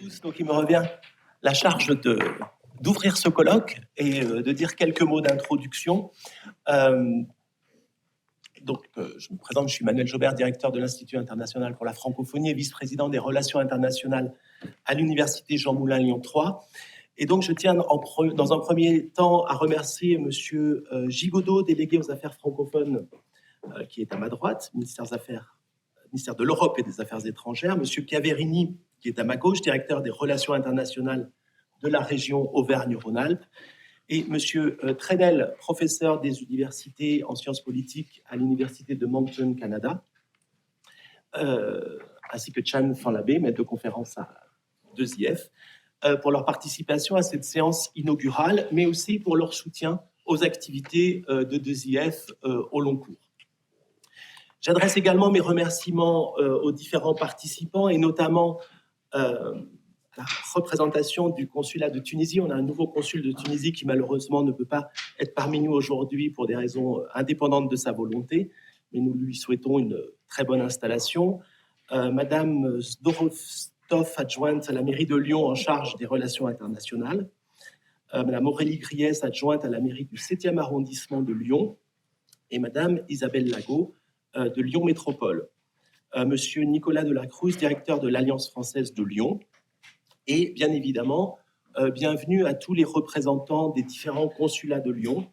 tous. Donc, il me revient la charge d'ouvrir ce colloque et de dire quelques mots d'introduction. Je me présente, je suis Manuel Jobert, directeur de l'Institut international pour la francophonie et vice-président des relations internationales à l'Université Jean Moulin Lyon 3. Et donc, je tiens dans un premier temps à remercier Monsieur Gigodeau, délégué aux affaires francophones, qui est à ma droite, ministère de l'Europe et des Affaires étrangères, Monsieur Chiaverini, qui est à ma gauche, directeur des relations internationales de la région Auvergne-Rhône-Alpes, et Monsieur Trenel, professeur des universités en sciences politiques à l'Université de Moncton, Canada, ainsi que Chan Fanlabé, maître de conférence à 2IF, pour leur participation à cette séance inaugurale, mais aussi pour leur soutien aux activités de 2IF au long cours. J'adresse également mes remerciements aux différents participants et notamment la représentation du consulat de Tunisie. On a un nouveau consul de Tunisie qui malheureusement ne peut pas être parmi nous aujourd'hui pour des raisons indépendantes de sa volonté, mais nous lui souhaitons une très bonne installation. Madame Zdorostov, adjointe à la mairie de Lyon en charge des relations internationales. Madame Aurélie Griès, adjointe à la mairie du 7e arrondissement de Lyon. Et Madame Isabelle Lago, de Lyon Métropole. Monsieur Nicolas Delacruz, directeur de l'Alliance française de Lyon. Et bien évidemment, bienvenue à tous les représentants des différents consulats de Lyon,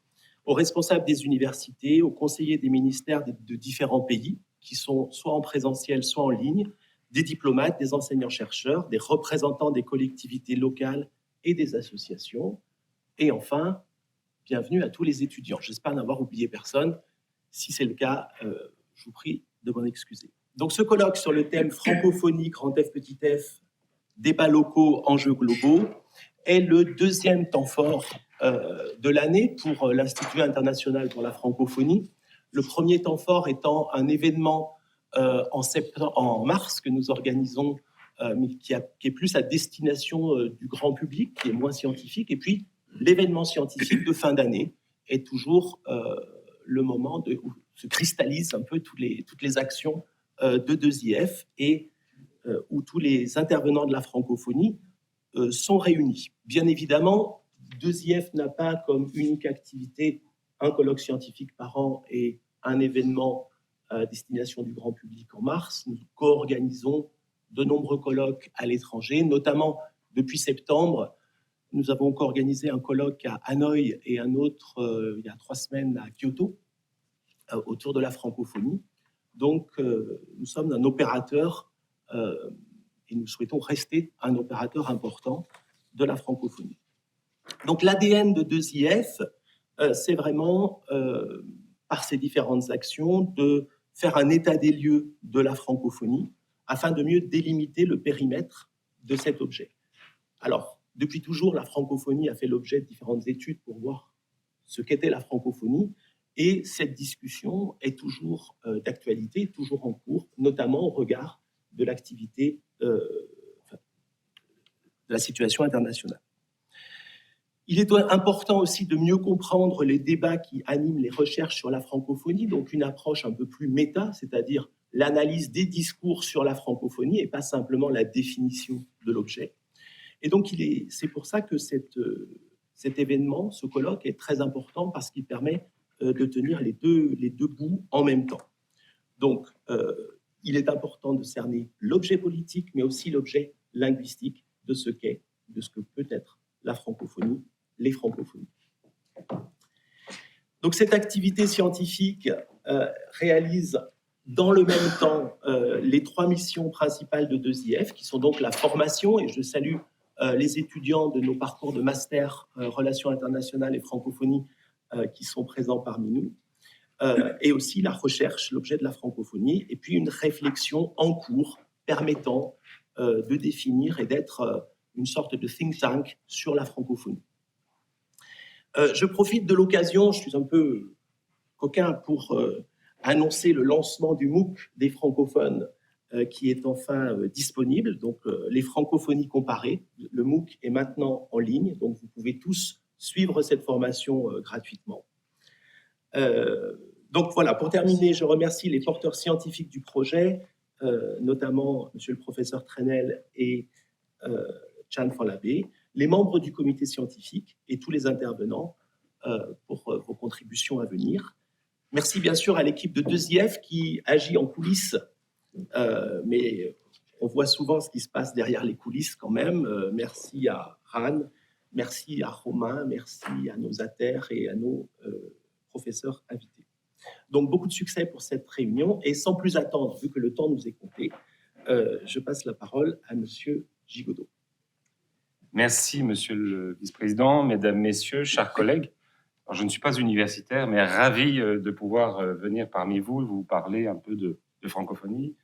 aux responsables des universités, aux conseillers des ministères de différents pays, qui sont soit en présentiel, soit en ligne, des diplomates, des enseignants-chercheurs, des représentants des collectivités locales et des associations. Et enfin, bienvenue à tous les étudiants. J'espère n'avoir oublié personne. Si c'est le cas, je vous prie de m'en excuser. Donc, ce colloque sur le thème francophonie, grand F, petit f, débats locaux, enjeux globaux, est le deuxième temps fort de l'année pour l'Institut international pour la francophonie. Le premier temps fort étant un événement en mars que nous organisons, mais qui est plus à destination du grand public, qui est moins scientifique. Et puis, l'événement scientifique de fin d'année est toujours le moment où se cristallisent un peu toutes les actions de 2IF et où tous les intervenants de la francophonie sont réunis. Bien évidemment, 2IF n'a pas comme unique activité un colloque scientifique par an et un événement à destination du grand public en mars. Nous co-organisons de nombreux colloques à l'étranger, notamment depuis septembre. Nous avons co-organisé un colloque à Hanoï et un autre il y a 3 semaines à Kyoto, autour de la francophonie. Donc, nous sommes un opérateur et nous souhaitons rester un opérateur important de la francophonie. Donc, l'ADN de 2IF, c'est vraiment, par ces différentes actions, de faire un état des lieux de la francophonie afin de mieux délimiter le périmètre de cet objet. Alors, depuis toujours, la francophonie a fait l'objet de différentes études pour voir ce qu'était la francophonie. Et cette discussion est toujours d'actualité, toujours en cours, notamment au regard de l'activité, de la situation internationale. Il est important aussi de mieux comprendre les débats qui animent les recherches sur la francophonie, donc une approche un peu plus méta, c'est-à-dire l'analyse des discours sur la francophonie et pas simplement la définition de l'objet. Et donc, c'est pour ça que cet événement, ce colloque, est très important parce qu'il permet de tenir les deux bouts en même temps. Donc, il est important de cerner l'objet politique, mais aussi l'objet linguistique de ce que peut être la francophonie, les francophonies. Donc, cette activité scientifique réalise dans le même temps les 3 missions principales de 2IF, qui sont donc la formation, et je salue les étudiants de nos parcours de master relations internationales et francophonie qui sont présents parmi nous, et aussi la recherche, l'objet de la francophonie, et puis une réflexion en cours permettant de définir et d'être une sorte de think tank sur la francophonie. Je profite de l'occasion, je suis un peu coquin pour annoncer le lancement du MOOC des francophones qui est enfin disponible, donc les francophonies comparées. Le MOOC est maintenant en ligne, donc vous pouvez tous suivre cette formation gratuitement. Donc voilà, pour terminer, je remercie les porteurs scientifiques du projet, notamment monsieur le professeur Trenel et Chan Folabé, les membres du comité scientifique et tous les intervenants pour vos contributions à venir. Merci bien sûr à l'équipe de 2IF qui agit en coulisses, mais on voit souvent ce qui se passe derrière les coulisses quand même. Merci à Ran, merci à Romain, merci à nos ATER et à nos professeurs invités. Donc beaucoup de succès pour cette réunion et sans plus attendre, vu que le temps nous est compté, je passe la parole à Monsieur Gigodeau. Merci, Monsieur le Vice-président, Mesdames, Messieurs, chers collègues. Alors, je ne suis pas universitaire, mais ravi de pouvoir venir parmi vous, vous parler un peu de francophonie.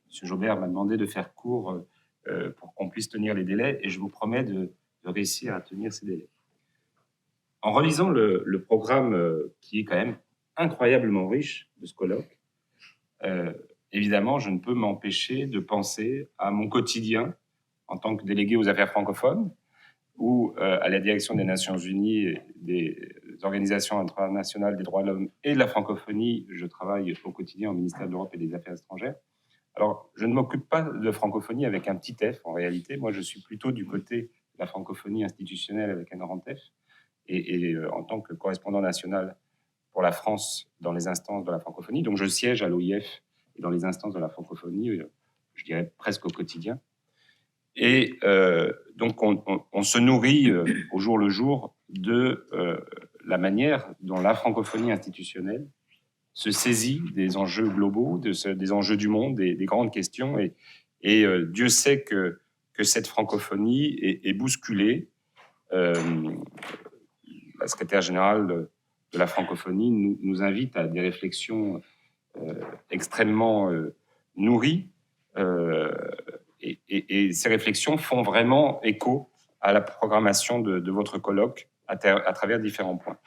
Monsieur Jobert m'a demandé de faire court pour qu'on puisse tenir les délais, et je vous promets de réussir à tenir ces délais. En relisant le programme qui est quand même incroyablement riche de ce colloque, évidemment, je ne peux m'empêcher de penser à mon quotidien en tant que délégué aux affaires francophones ou à la direction des Nations Unies, des organisations internationales des droits de l'homme et de la francophonie. Je travaille au quotidien au ministère de l'Europe et des Affaires étrangères. Alors, je ne m'occupe pas de francophonie avec un petit f, en réalité. Moi, je suis plutôt du côté de la francophonie institutionnelle avec un grand F. Et en tant que correspondant national pour la France dans les instances de la francophonie. Donc, je siège à l'OIF et dans les instances de la francophonie, je dirais presque au quotidien. Et donc, on se nourrit au jour le jour de la manière dont la francophonie institutionnelle se saisit des enjeux globaux, des enjeux du monde, des grandes questions. Et Dieu sait que cette francophonie est bousculée. La secrétaire générale de la francophonie nous invite à des réflexions extrêmement nourries. Et ces réflexions font vraiment écho à la programmation de votre colloque à travers différents points.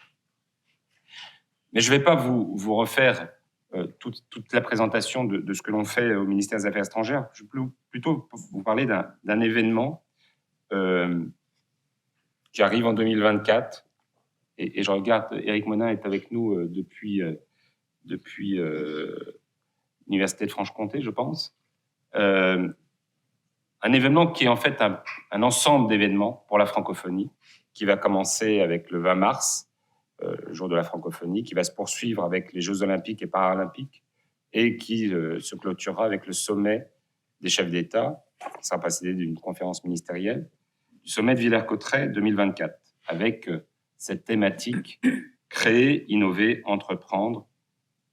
Mais je ne vais pas vous refaire toute la présentation de ce que l'on fait au ministère des Affaires étrangères. Je vais plutôt vous parler d'un événement qui arrive en 2024. Et je regarde, Éric Monin est avec nous depuis l'Université de Franche-Comté, je pense. Un événement qui est en fait un ensemble d'événements pour la francophonie, qui va commencer avec le 20 mars, le jour de la francophonie, qui va se poursuivre avec les Jeux olympiques et paralympiques, et qui se clôturera avec le sommet des chefs d'État, qui sera précédé d'une conférence ministérielle, du sommet de Villers-Cotterêts 2024, avec cette thématique « Créer, innover, entreprendre »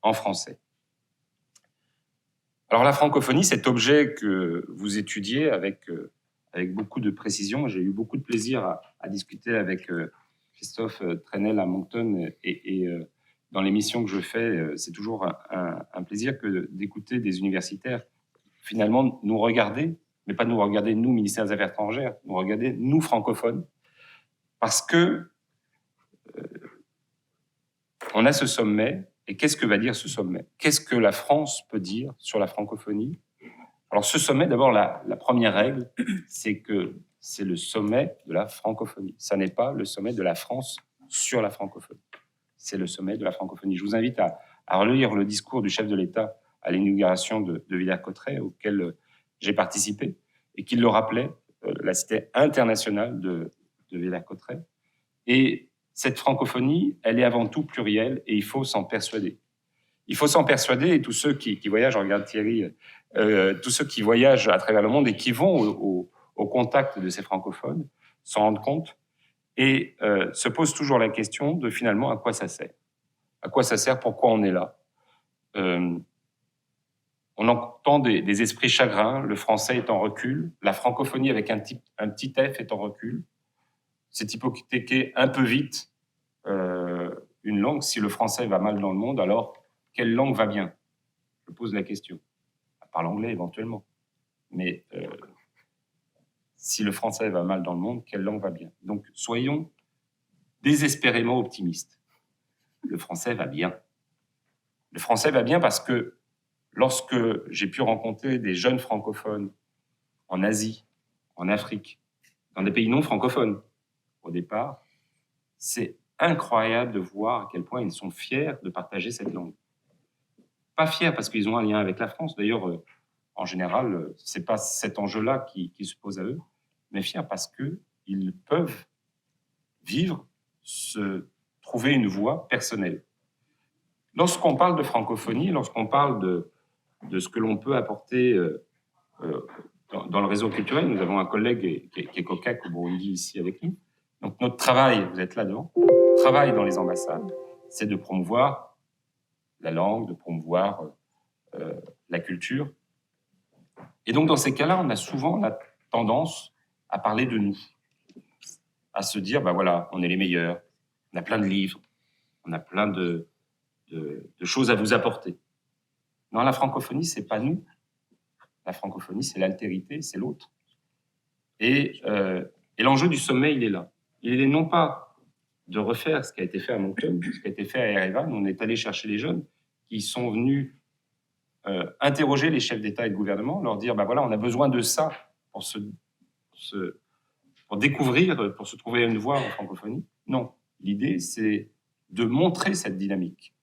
en français. Alors la francophonie, cet objet que vous étudiez avec beaucoup de précision, j'ai eu beaucoup de plaisir à discuter avec Christophe Trenel à Moncton et dans l'émission que je fais, c'est toujours un plaisir que d'écouter des universitaires finalement nous regarder, mais pas nous regarder nous, ministère des Affaires étrangères, nous regarder nous francophones, parce que on a ce sommet. Et qu'est-ce que va dire ce sommet? Qu'est-ce que la France peut dire sur la francophonie? Alors ce sommet, d'abord, la première règle, c'est que c'est le sommet de la francophonie. Ça n'est pas le sommet de la France sur la francophonie. C'est le sommet de la francophonie. Je vous invite à relire le discours du chef de l'État à l'inauguration de Villers-Cotterêts, auquel j'ai participé, et qui le rappelait, la cité internationale de Villers-Cotterêts. Et cette francophonie, elle est avant tout plurielle et il faut s'en persuader. Il faut s'en persuader et tous ceux qui voyagent, je regarde Thierry, tous ceux qui voyagent à travers le monde et qui vont au contact de ces francophones s'en rendent compte et se posent toujours la question de finalement à quoi ça sert. À quoi ça sert, pourquoi on est là. On entend des esprits chagrins, le français est en recul, la francophonie avec un petit F est en recul. C'est hypothéquer un peu vite une langue. Si le français va mal dans le monde, alors quelle langue va bien? Je pose la question. À part l'anglais, éventuellement. Mais si le français va mal dans le monde, quelle langue va bien? Donc, soyons désespérément optimistes. Le français va bien. Le français va bien parce que lorsque j'ai pu rencontrer des jeunes francophones en Asie, en Afrique, dans des pays non francophones, au départ, c'est incroyable de voir à quel point ils sont fiers de partager cette langue. Pas fiers parce qu'ils ont un lien avec la France. D'ailleurs, en général, ce n'est pas cet enjeu-là qui se pose à eux, mais fiers parce qu'ils peuvent vivre, se trouver une voie personnelle. Lorsqu'on parle de francophonie, lorsqu'on parle de ce que l'on peut apporter dans le réseau culturel, nous avons un collègue qui est cocac au Burundi ici avec nous. Donc notre travail, vous êtes là devant, travail dans les ambassades, c'est de promouvoir la langue, de promouvoir la culture. Et donc dans ces cas-là, on a souvent la tendance à parler de nous, à se dire, ben voilà, on est les meilleurs, on a plein de livres, on a plein de choses à vous apporter. Non, la francophonie, c'est pas nous. La francophonie, c'est l'altérité, c'est l'autre. Et l'enjeu du sommet, il est là. Il est non pas de refaire ce qui a été fait à Moncton, ce qui a été fait à Erevan. On est allé chercher les jeunes qui sont venus interroger les chefs d'État et de gouvernement, leur dire, ben voilà, on a besoin de ça pour pour découvrir, pour se trouver une voie en francophonie. Non, l'idée, c'est de montrer cette dynamique,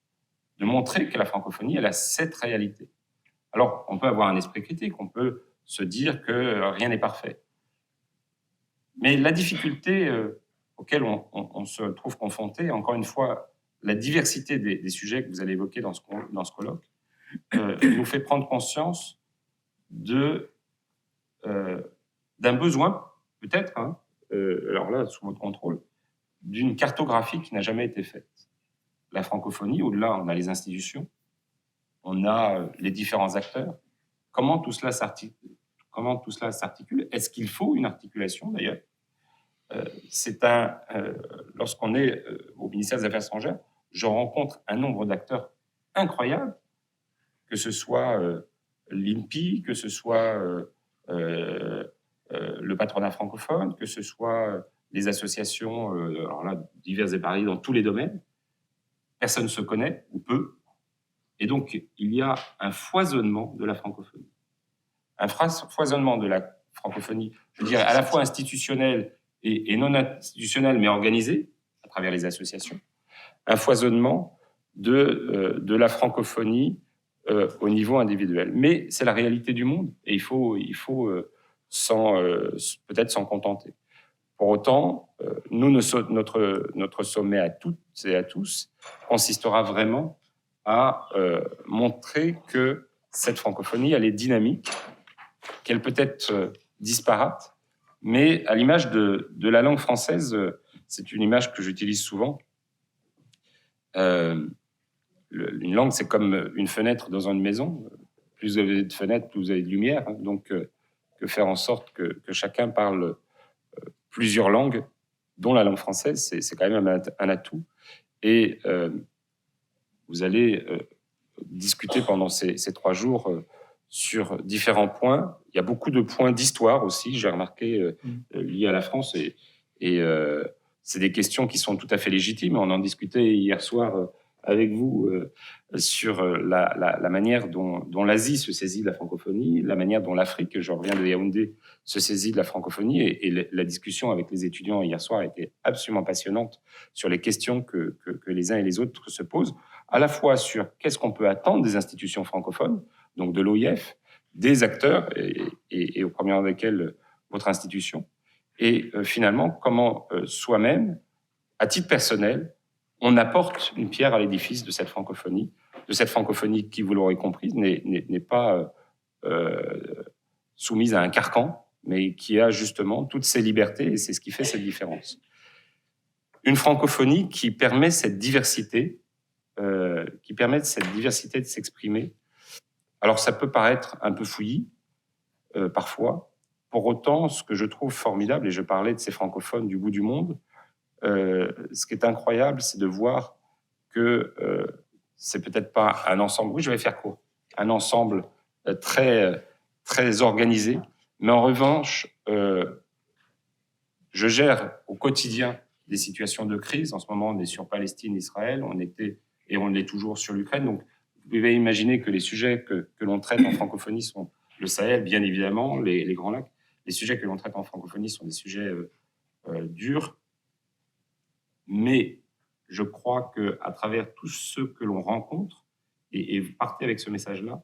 de montrer que la francophonie, elle a cette réalité. Alors, on peut avoir un esprit critique, on peut se dire que rien n'est parfait. Mais la difficulté auquel on se trouve confronté, encore une fois, la diversité des sujets que vous allez évoquer dans ce colloque, nous fait prendre conscience d'un besoin, peut-être, alors là, sous votre contrôle, d'une cartographie qui n'a jamais été faite. La francophonie, au-delà, on a les institutions, on a les différents acteurs. Comment tout cela s'articule? Est-ce qu'il faut une articulation, d'ailleurs? Lorsqu'on est au ministère des Affaires étrangères, je rencontre un nombre d'acteurs incroyables, que ce soit l'INPI, que ce soit le patronat francophone, que ce soit les associations, alors là, diverses et variées dans tous les domaines. Personne ne se connaît, ou peu. Et donc, il y a un foisonnement de la francophonie. Un foisonnement de la francophonie, je dirais, à la fois institutionnel et non institutionnel, mais organisé, à travers les associations. Un foisonnement de la francophonie au niveau individuel. Mais c'est la réalité du monde, et il faut peut-être s'en contenter. Pour autant, notre sommet à toutes et à tous consistera vraiment à montrer que cette francophonie, elle est dynamique, qu'elle peut être disparate, mais à l'image de la langue française, c'est une image que j'utilise souvent. Une langue, c'est comme une fenêtre dans une maison. Plus vous avez de fenêtres, plus vous avez de lumière. Donc, que faire en sorte que chacun parle plusieurs langues, dont la langue française, c'est quand même un atout. Et vous allez discuter pendant ces 3 jours sur différents points. Il y a beaucoup de points d'histoire aussi, j'ai remarqué, liés à la France. Et c'est des questions qui sont tout à fait légitimes. On en discutait hier soir avec vous sur la manière dont l'Asie se saisit de la francophonie, la manière dont l'Afrique, je reviens de Yaoundé, se saisit de la francophonie. Et la discussion avec les étudiants hier soir était absolument passionnante sur les questions que les uns et les autres se posent, à la fois sur qu'est-ce qu'on peut attendre des institutions francophones, donc de l'OIF, des acteurs, et au premier rang desquels votre institution, et finalement comment soi-même, à titre personnel, on apporte une pierre à l'édifice de cette francophonie qui, vous l'aurez compris, n'est pas soumise à un carcan, mais qui a justement toutes ses libertés, et c'est ce qui fait cette différence. Une francophonie qui permet cette diversité, de s'exprimer. Alors ça peut paraître un peu fouillis, parfois. Pour autant, ce que je trouve formidable, et je parlais de ces francophones du bout du monde, ce qui est incroyable, c'est de voir que c'est peut-être pas un ensemble, oui, je vais faire court, un ensemble très, très organisé, mais en revanche, je gère au quotidien des situations de crise. En ce moment, on est sur Palestine, Israël, on était, et on l'est toujours sur l'Ukraine. Donc, vous pouvez imaginer que les sujets que l'on traite en francophonie sont le Sahel, bien évidemment, les Grands Lacs. Les sujets que l'on traite en francophonie sont des sujets durs. Mais je crois qu'à travers tous ceux que l'on rencontre, et vous partez avec ce message-là,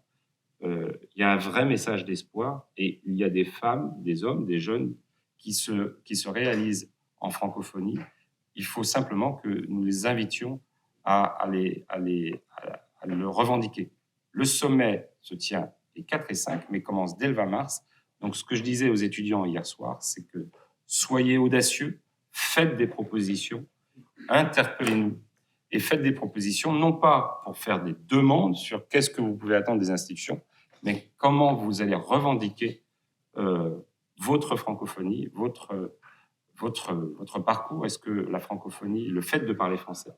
il y a un vrai message d'espoir et il y a des femmes, des hommes, des jeunes qui se réalisent en francophonie. Il faut simplement que nous les invitions à le revendiquer. Le sommet se tient les 4 et 5, mais commence dès le 20 mars. Donc, ce que je disais aux étudiants hier soir, c'est que soyez audacieux, faites des propositions, interpellez-nous et faites des propositions, non pas pour faire des demandes sur qu'est-ce que vous pouvez attendre des institutions, mais comment vous allez revendiquer votre francophonie, votre parcours. Est-ce que la francophonie, le fait de parler français,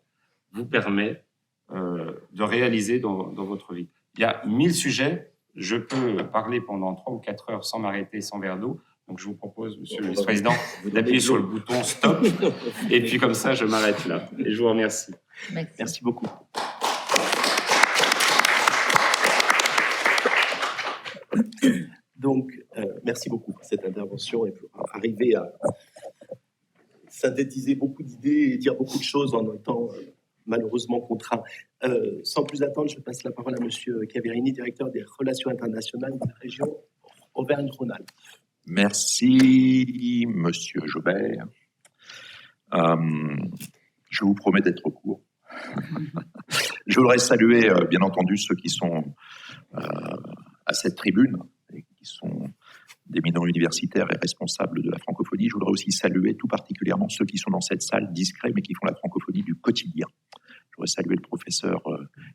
vous permet de réaliser dans votre vie? Il y a 1000 sujets. Je peux parler pendant 3 ou 4 heures sans m'arrêter, sans verre d'eau. Donc, je vous propose, Monsieur le Vice-président, d'appuyer sur le bouton « Stop ». Et puis, comme ça, je m'arrête là. Et je vous remercie. Merci beaucoup. Donc, merci beaucoup pour cette intervention et pour arriver à synthétiser beaucoup d'idées et dire beaucoup de choses en un temps malheureusement contraint. Sans plus attendre, je passe la parole à Monsieur Caverini, directeur des relations internationales de la région Auvergne-Rhône-Alpes. Merci, Monsieur Jobert. Je vous promets d'être court. Je voudrais saluer, bien entendu, ceux qui sont à cette tribune et qui sont d'éminents universitaires et responsables de la francophonie. Je voudrais aussi saluer tout particulièrement ceux qui sont dans cette salle, discrets, mais qui font la francophonie du quotidien. Je voudrais saluer le professeur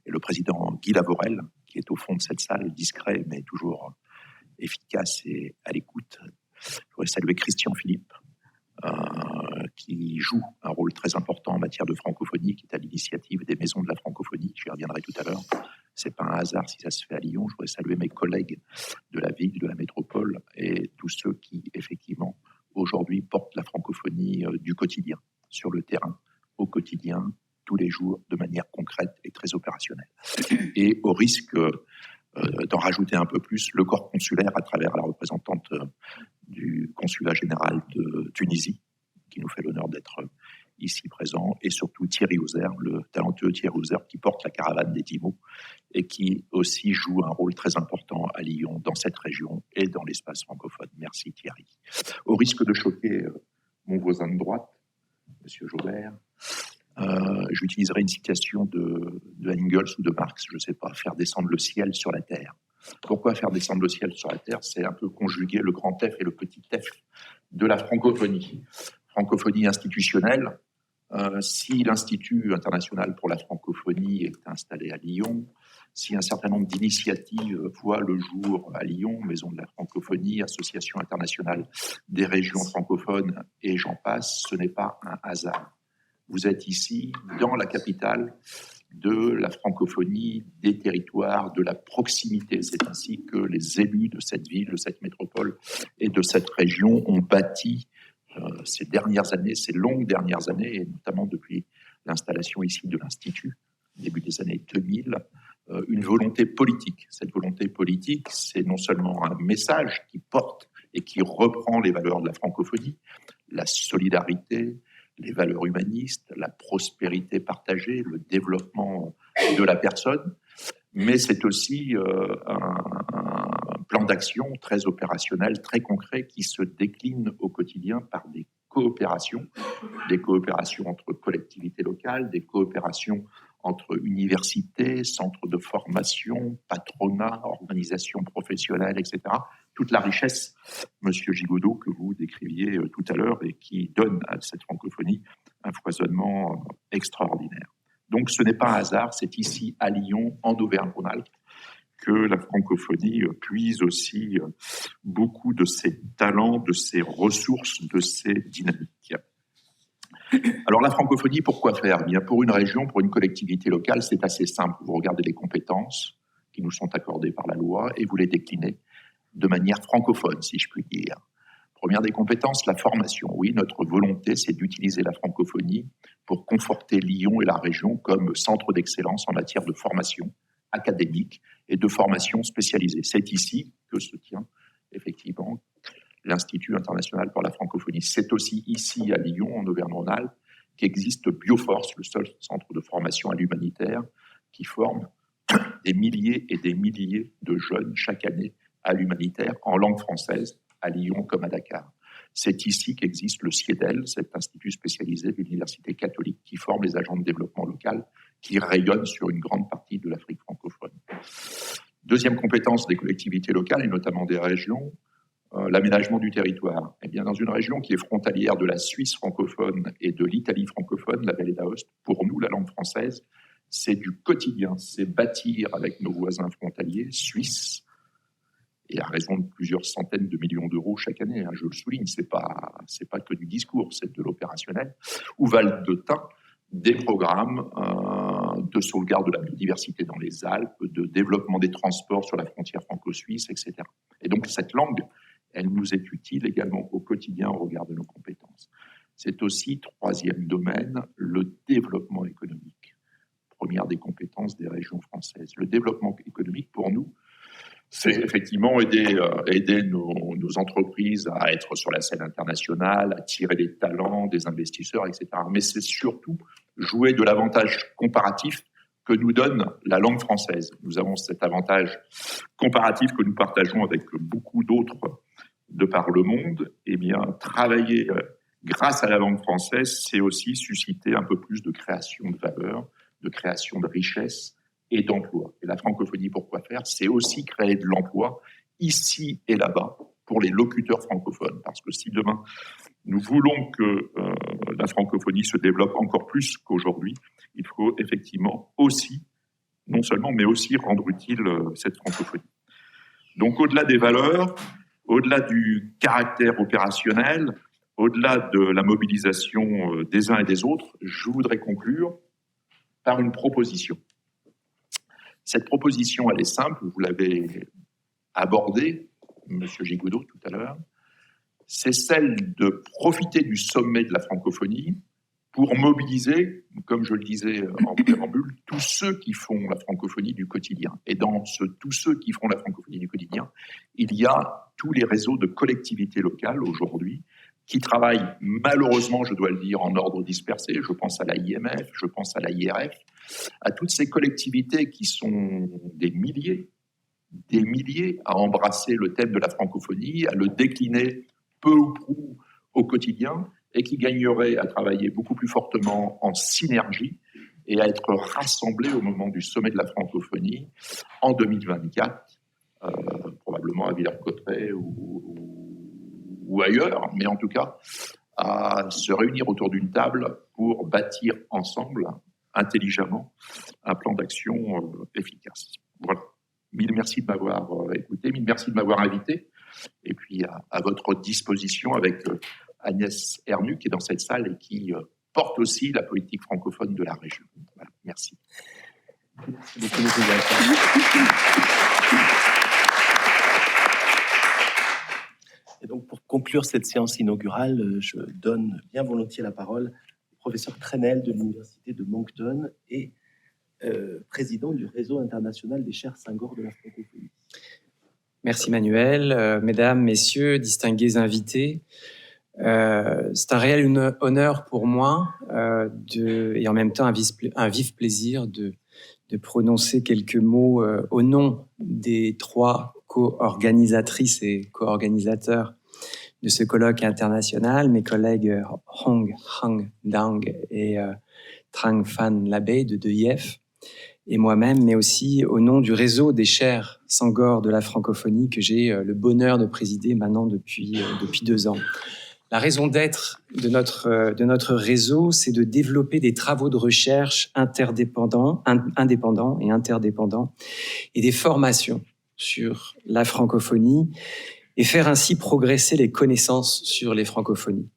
et le président Guy Lavorel, qui est au fond de cette salle, discret, mais toujours efficace et à l'écoute. Je voudrais saluer Christian Philippe, qui joue un rôle très important en matière de francophonie, qui est à l'initiative des maisons de la francophonie. J'y reviendrai tout à l'heure. C'est pas un hasard si ça se fait à Lyon. Je voudrais saluer mes collègues de la ville, de la métropole et tous ceux qui, effectivement, aujourd'hui portent la francophonie du quotidien, sur le terrain, au quotidien, tous les jours, de manière concrète et très opérationnelle. Et au risque d'en rajouter un peu plus, le corps consulaire à travers la représentante du consulat général de Tunisie, qui nous fait l'honneur d'être ici présent, et surtout Thierry Hauser, le talentueux Thierry Hauser, qui porte la caravane des 10 mots et qui aussi joue un rôle très important à Lyon, dans cette région et dans l'espace francophone. Merci Thierry. Au risque de choquer mon voisin de droite, Monsieur Jobert, j'utiliserai une citation de Engels ou de Marx, je ne sais pas, faire descendre le ciel sur la terre. Pourquoi faire descendre le ciel sur la terre? C'est un peu conjuguer le grand F et le petit F de la francophonie. Francophonie institutionnelle. Si l'Institut international pour la francophonie est installé à Lyon, si un certain nombre d'initiatives voient le jour à Lyon, Maison de la francophonie, Association internationale des régions francophones, et j'en passe, ce n'est pas un hasard. Vous êtes ici, dans la capitale de la francophonie, des territoires, de la proximité. C'est ainsi que les élus de cette ville, de cette métropole et de cette région ont bâti ces dernières années, ces longues dernières années, et notamment depuis l'installation ici de l'Institut, début des années 2000, une volonté politique. Cette volonté politique, c'est non seulement un message qui porte et qui reprend les valeurs de la francophonie, la solidarité, les valeurs humanistes, la prospérité partagée, le développement de la personne, mais c'est aussi un plan d'action très opérationnel, très concret, qui se décline au quotidien par des coopérations entre collectivités locales, des coopérations entre universités, centres de formation, patronat, organisations professionnelles, etc. Toute la richesse, Monsieur Gigodeau, que vous décriviez tout à l'heure et qui donne à cette francophonie un foisonnement extraordinaire. Donc ce n'est pas un hasard, c'est ici à Lyon, en Auvergne-Rhône-Alpes, que la francophonie puise aussi beaucoup de ses talents, de ses ressources, de ses dynamiques. Alors la francophonie, pourquoi faire? Bien, pour une région, pour une collectivité locale, c'est assez simple. Vous regardez les compétences qui nous sont accordées par la loi et vous les déclinez de manière francophone, si je puis dire. Première des compétences, la formation. Oui, notre volonté, c'est d'utiliser la francophonie pour conforter Lyon et la région comme centre d'excellence en matière de formation académique et de formation spécialisée. C'est ici que se tient effectivement l'Institut international pour la francophonie. C'est aussi ici à Lyon, en Auvergne-Rhône-Alpes, qu'existe Bioforce, le seul centre de formation à l'humanitaire qui forme des milliers et des milliers de jeunes chaque année à l'humanitaire en langue française, à Lyon comme à Dakar. C'est ici qu'existe le CIEDEL, cet institut spécialisé de l'Université catholique qui forme les agents de développement local qui rayonnent sur une grande partie de l'Afrique francophone. Deuxième compétence des collectivités locales et notamment des régions, l'aménagement du territoire. Eh bien, dans une région qui est frontalière de la Suisse francophone et de l'Italie francophone, la Vallée d'Aoste, pour nous, la langue française, c'est du quotidien, c'est bâtir avec nos voisins frontaliers suisses, et à raison de plusieurs centaines de millions d'euros chaque année, hein, je le souligne, c'est pas que du discours, c'est de l'opérationnel, ou Val-de-Thun, des programmes de sauvegarde de la biodiversité dans les Alpes, de développement des transports sur la frontière franco-suisse, etc. Et donc cette langue, elle nous est utile également au quotidien au regard de nos compétences. C'est aussi, troisième domaine, le développement économique. Première des compétences des régions françaises. Le développement économique, pour nous, c'est effectivement aider nos entreprises à être sur la scène internationale, à tirer des talents, des investisseurs, etc. Mais c'est surtout jouer de l'avantage comparatif que nous donne la langue française. Nous avons cet avantage comparatif que nous partageons avec beaucoup d'autres de par le monde. Eh bien, travailler grâce à la langue française, c'est aussi susciter un peu plus de création de valeur, de création de richesse et d'emploi. Et la francophonie, pourquoi faire? C'est aussi créer de l'emploi ici et là-bas pour les locuteurs francophones. Parce que si demain, nous voulons que la francophonie se développe encore plus qu'aujourd'hui, il faut effectivement aussi, non seulement, mais aussi rendre utile cette francophonie. Donc, au-delà des valeurs, au-delà du caractère opérationnel, au-delà de la mobilisation des uns et des autres, je voudrais conclure par une proposition. Cette proposition, elle est simple, vous l'avez abordée, M. Gigoudot, tout à l'heure, c'est celle de profiter du sommet de la francophonie pour mobiliser, comme je le disais en préambule, tous ceux qui font la francophonie du quotidien. Et dans tous ceux qui font la francophonie du quotidien, il y a tous les réseaux de collectivités locales aujourd'hui qui travaillent, malheureusement, je dois le dire, en ordre dispersé. Je pense à la IMF, je pense à la IRF, à toutes ces collectivités qui sont des milliers à embrasser le thème de la francophonie, à le décliner peu ou prou au quotidien, et qui gagneraient à travailler beaucoup plus fortement en synergie et à être rassemblés au moment du sommet de la francophonie en 2024, probablement à Villers-Cotterêts ou ailleurs, mais en tout cas à se réunir autour d'une table pour bâtir ensemble, intelligemment, un plan d'action efficace. Voilà. Mille merci de m'avoir écouté, mille merci de m'avoir invité, et puis à votre disposition avec Agnès Hernu qui est dans cette salle et qui porte aussi la politique francophone de la région. Voilà. Merci. Merci beaucoup, monsieur le directeur. Et donc, pour conclure cette séance inaugurale, je donne bien volontiers la parole au professeur Trenel de l'Université de Moncton et président du réseau international des chaires Senghor de la francophonie. Merci Manuel. Mesdames, Messieurs, distingués invités, c'est un réel honneur pour moi et en même temps un vif plaisir de prononcer quelques mots au nom des trois co-organisatrices et co-organisateurs de ce colloque international, mes collègues Hong Hang Dang et Trang Phan Labey de DEIF, et moi-même, mais aussi au nom du réseau des chaires Senghor de la francophonie que j'ai le bonheur de présider maintenant depuis 2 ans. La raison d'être de notre réseau, c'est de développer des travaux de recherche indépendants et interdépendants et des formations sur la francophonie et faire ainsi progresser les connaissances sur les francophonies.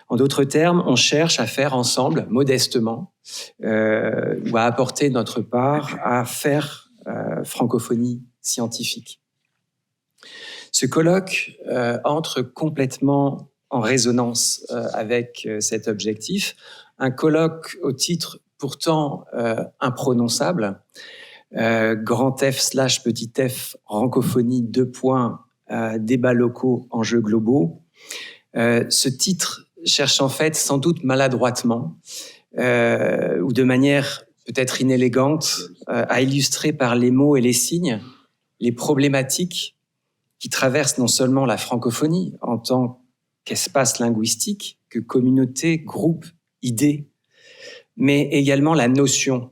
En d'autres termes, on cherche à faire ensemble, modestement, ou à apporter notre part à faire francophonie scientifique. Ce colloque entre complètement en résonance avec cet objectif. Un colloque au titre pourtant imprononçable, grand F/petit f, francophonie, débats locaux, enjeux globaux. Ce titre cherche en fait sans doute maladroitement ou de manière peut-être inélégante, à illustrer par les mots et les signes les problématiques qui traversent non seulement la francophonie en tant qu'espace linguistique, que communauté, groupe, idée, mais également la notion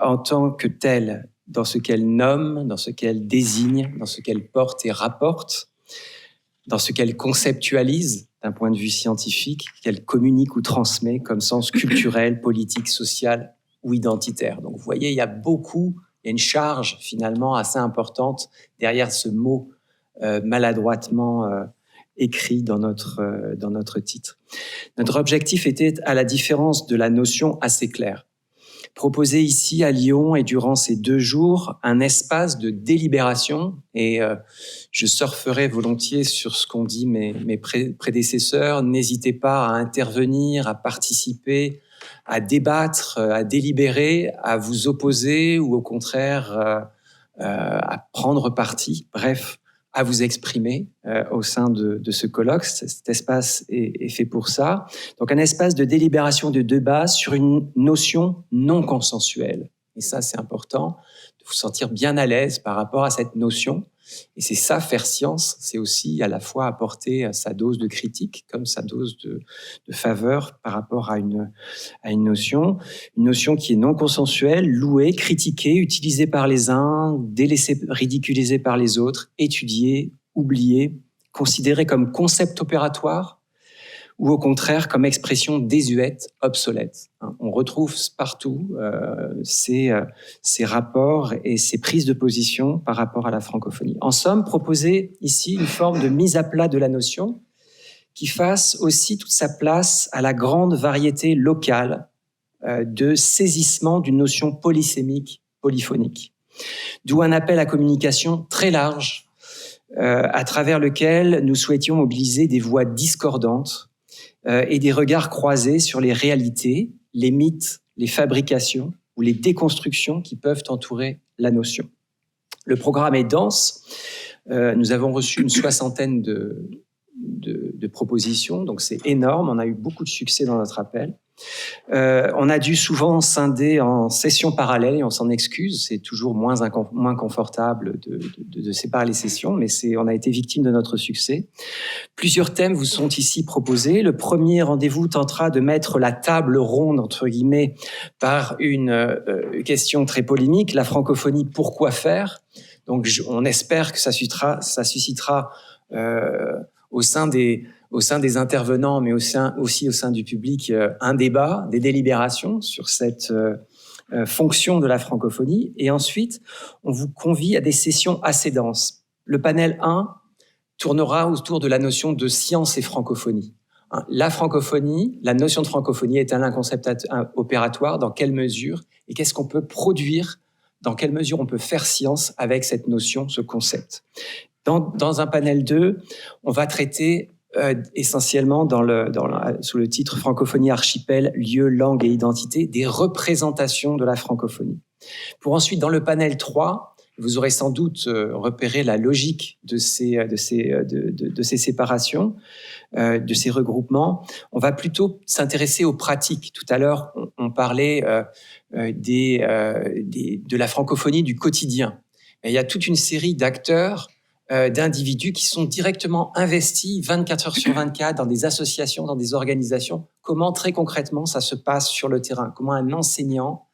en tant que telle, dans ce qu'elle nomme, dans ce qu'elle désigne, dans ce qu'elle porte et rapporte, dans ce qu'elle conceptualise d'un point de vue scientifique, qu'elle communique ou transmet comme sens culturel, politique, social ou identitaire. Donc vous voyez, il y a une charge finalement assez importante derrière ce mot maladroitement écrit dans notre titre. Notre objectif était, à la différence de la notion, assez clair. Proposer ici à Lyon et durant ces 2 jours un espace de délibération, et je surferai volontiers sur ce qu'ont dit mes prédécesseurs. N'hésitez pas à intervenir, à participer, à débattre, à délibérer, à vous opposer ou au contraire à prendre parti, bref, à vous exprimer au sein de ce colloque. Cet espace est fait pour ça. Donc un espace de délibération, de débat sur une notion non consensuelle. Et ça, c'est important, de vous sentir bien à l'aise par rapport à cette notion. Et c'est ça, faire science, c'est aussi à la fois apporter sa dose de critique comme sa dose de faveur par rapport à une notion qui est non consensuelle, louée, critiquée, utilisée par les uns, délaissée, ridiculisée par les autres, étudiée, oubliée, considérée comme concept opératoire, ou au contraire comme expression désuète, obsolète. On retrouve partout ces rapports et ces prises de position par rapport à la francophonie. En somme, proposer ici une forme de mise à plat de la notion qui fasse aussi toute sa place à la grande variété locale de saisissement d'une notion polysémique, polyphonique. D'où un appel à communication très large à travers lequel nous souhaitions mobiliser des voix discordantes et des regards croisés sur les réalités, les mythes, les fabrications ou les déconstructions qui peuvent entourer la notion. Le programme est dense. Nous avons reçu une 60aine de propositions, donc c'est énorme. On a eu beaucoup de succès dans notre appel. On a dû souvent scinder en sessions parallèles et on s'en excuse. C'est toujours moins confortable de séparer les sessions, mais on a été victime de notre succès. Plusieurs thèmes vous sont ici proposés. Le premier rendez-vous tentera de mettre la table ronde, entre guillemets, par une question très polémique. La francophonie, pourquoi faire ? Donc, on espère que ça suscitera au sein des intervenants, mais aussi au sein du public, un débat, des délibérations sur cette fonction de la francophonie. Et ensuite, on vous convie à des sessions assez denses. Le panel 1 tournera autour de la notion de science et francophonie. La francophonie, la notion de francophonie est-elle un concept opératoire ? Dans quelle mesure ? Et qu'est-ce qu'on peut produire ? Dans quelle mesure on peut faire science avec cette notion, ce concept ? Dans un panel 2, on va traiter essentiellement sous le titre Francophonie archipel, lieu, langue et identité, des représentations de la francophonie. Pour ensuite, dans le panel 3, vous aurez sans doute repéré la logique de ces séparations, de ces regroupements. On va plutôt s'intéresser aux pratiques. Tout à l'heure, on parlait de la francophonie du quotidien. Et il y a toute une série d'acteurs, d'individus qui sont directement investis 24 heures sur 24 dans des associations, dans des organisations. Comment très concrètement ça se passe sur le terrain ? Comment un enseignant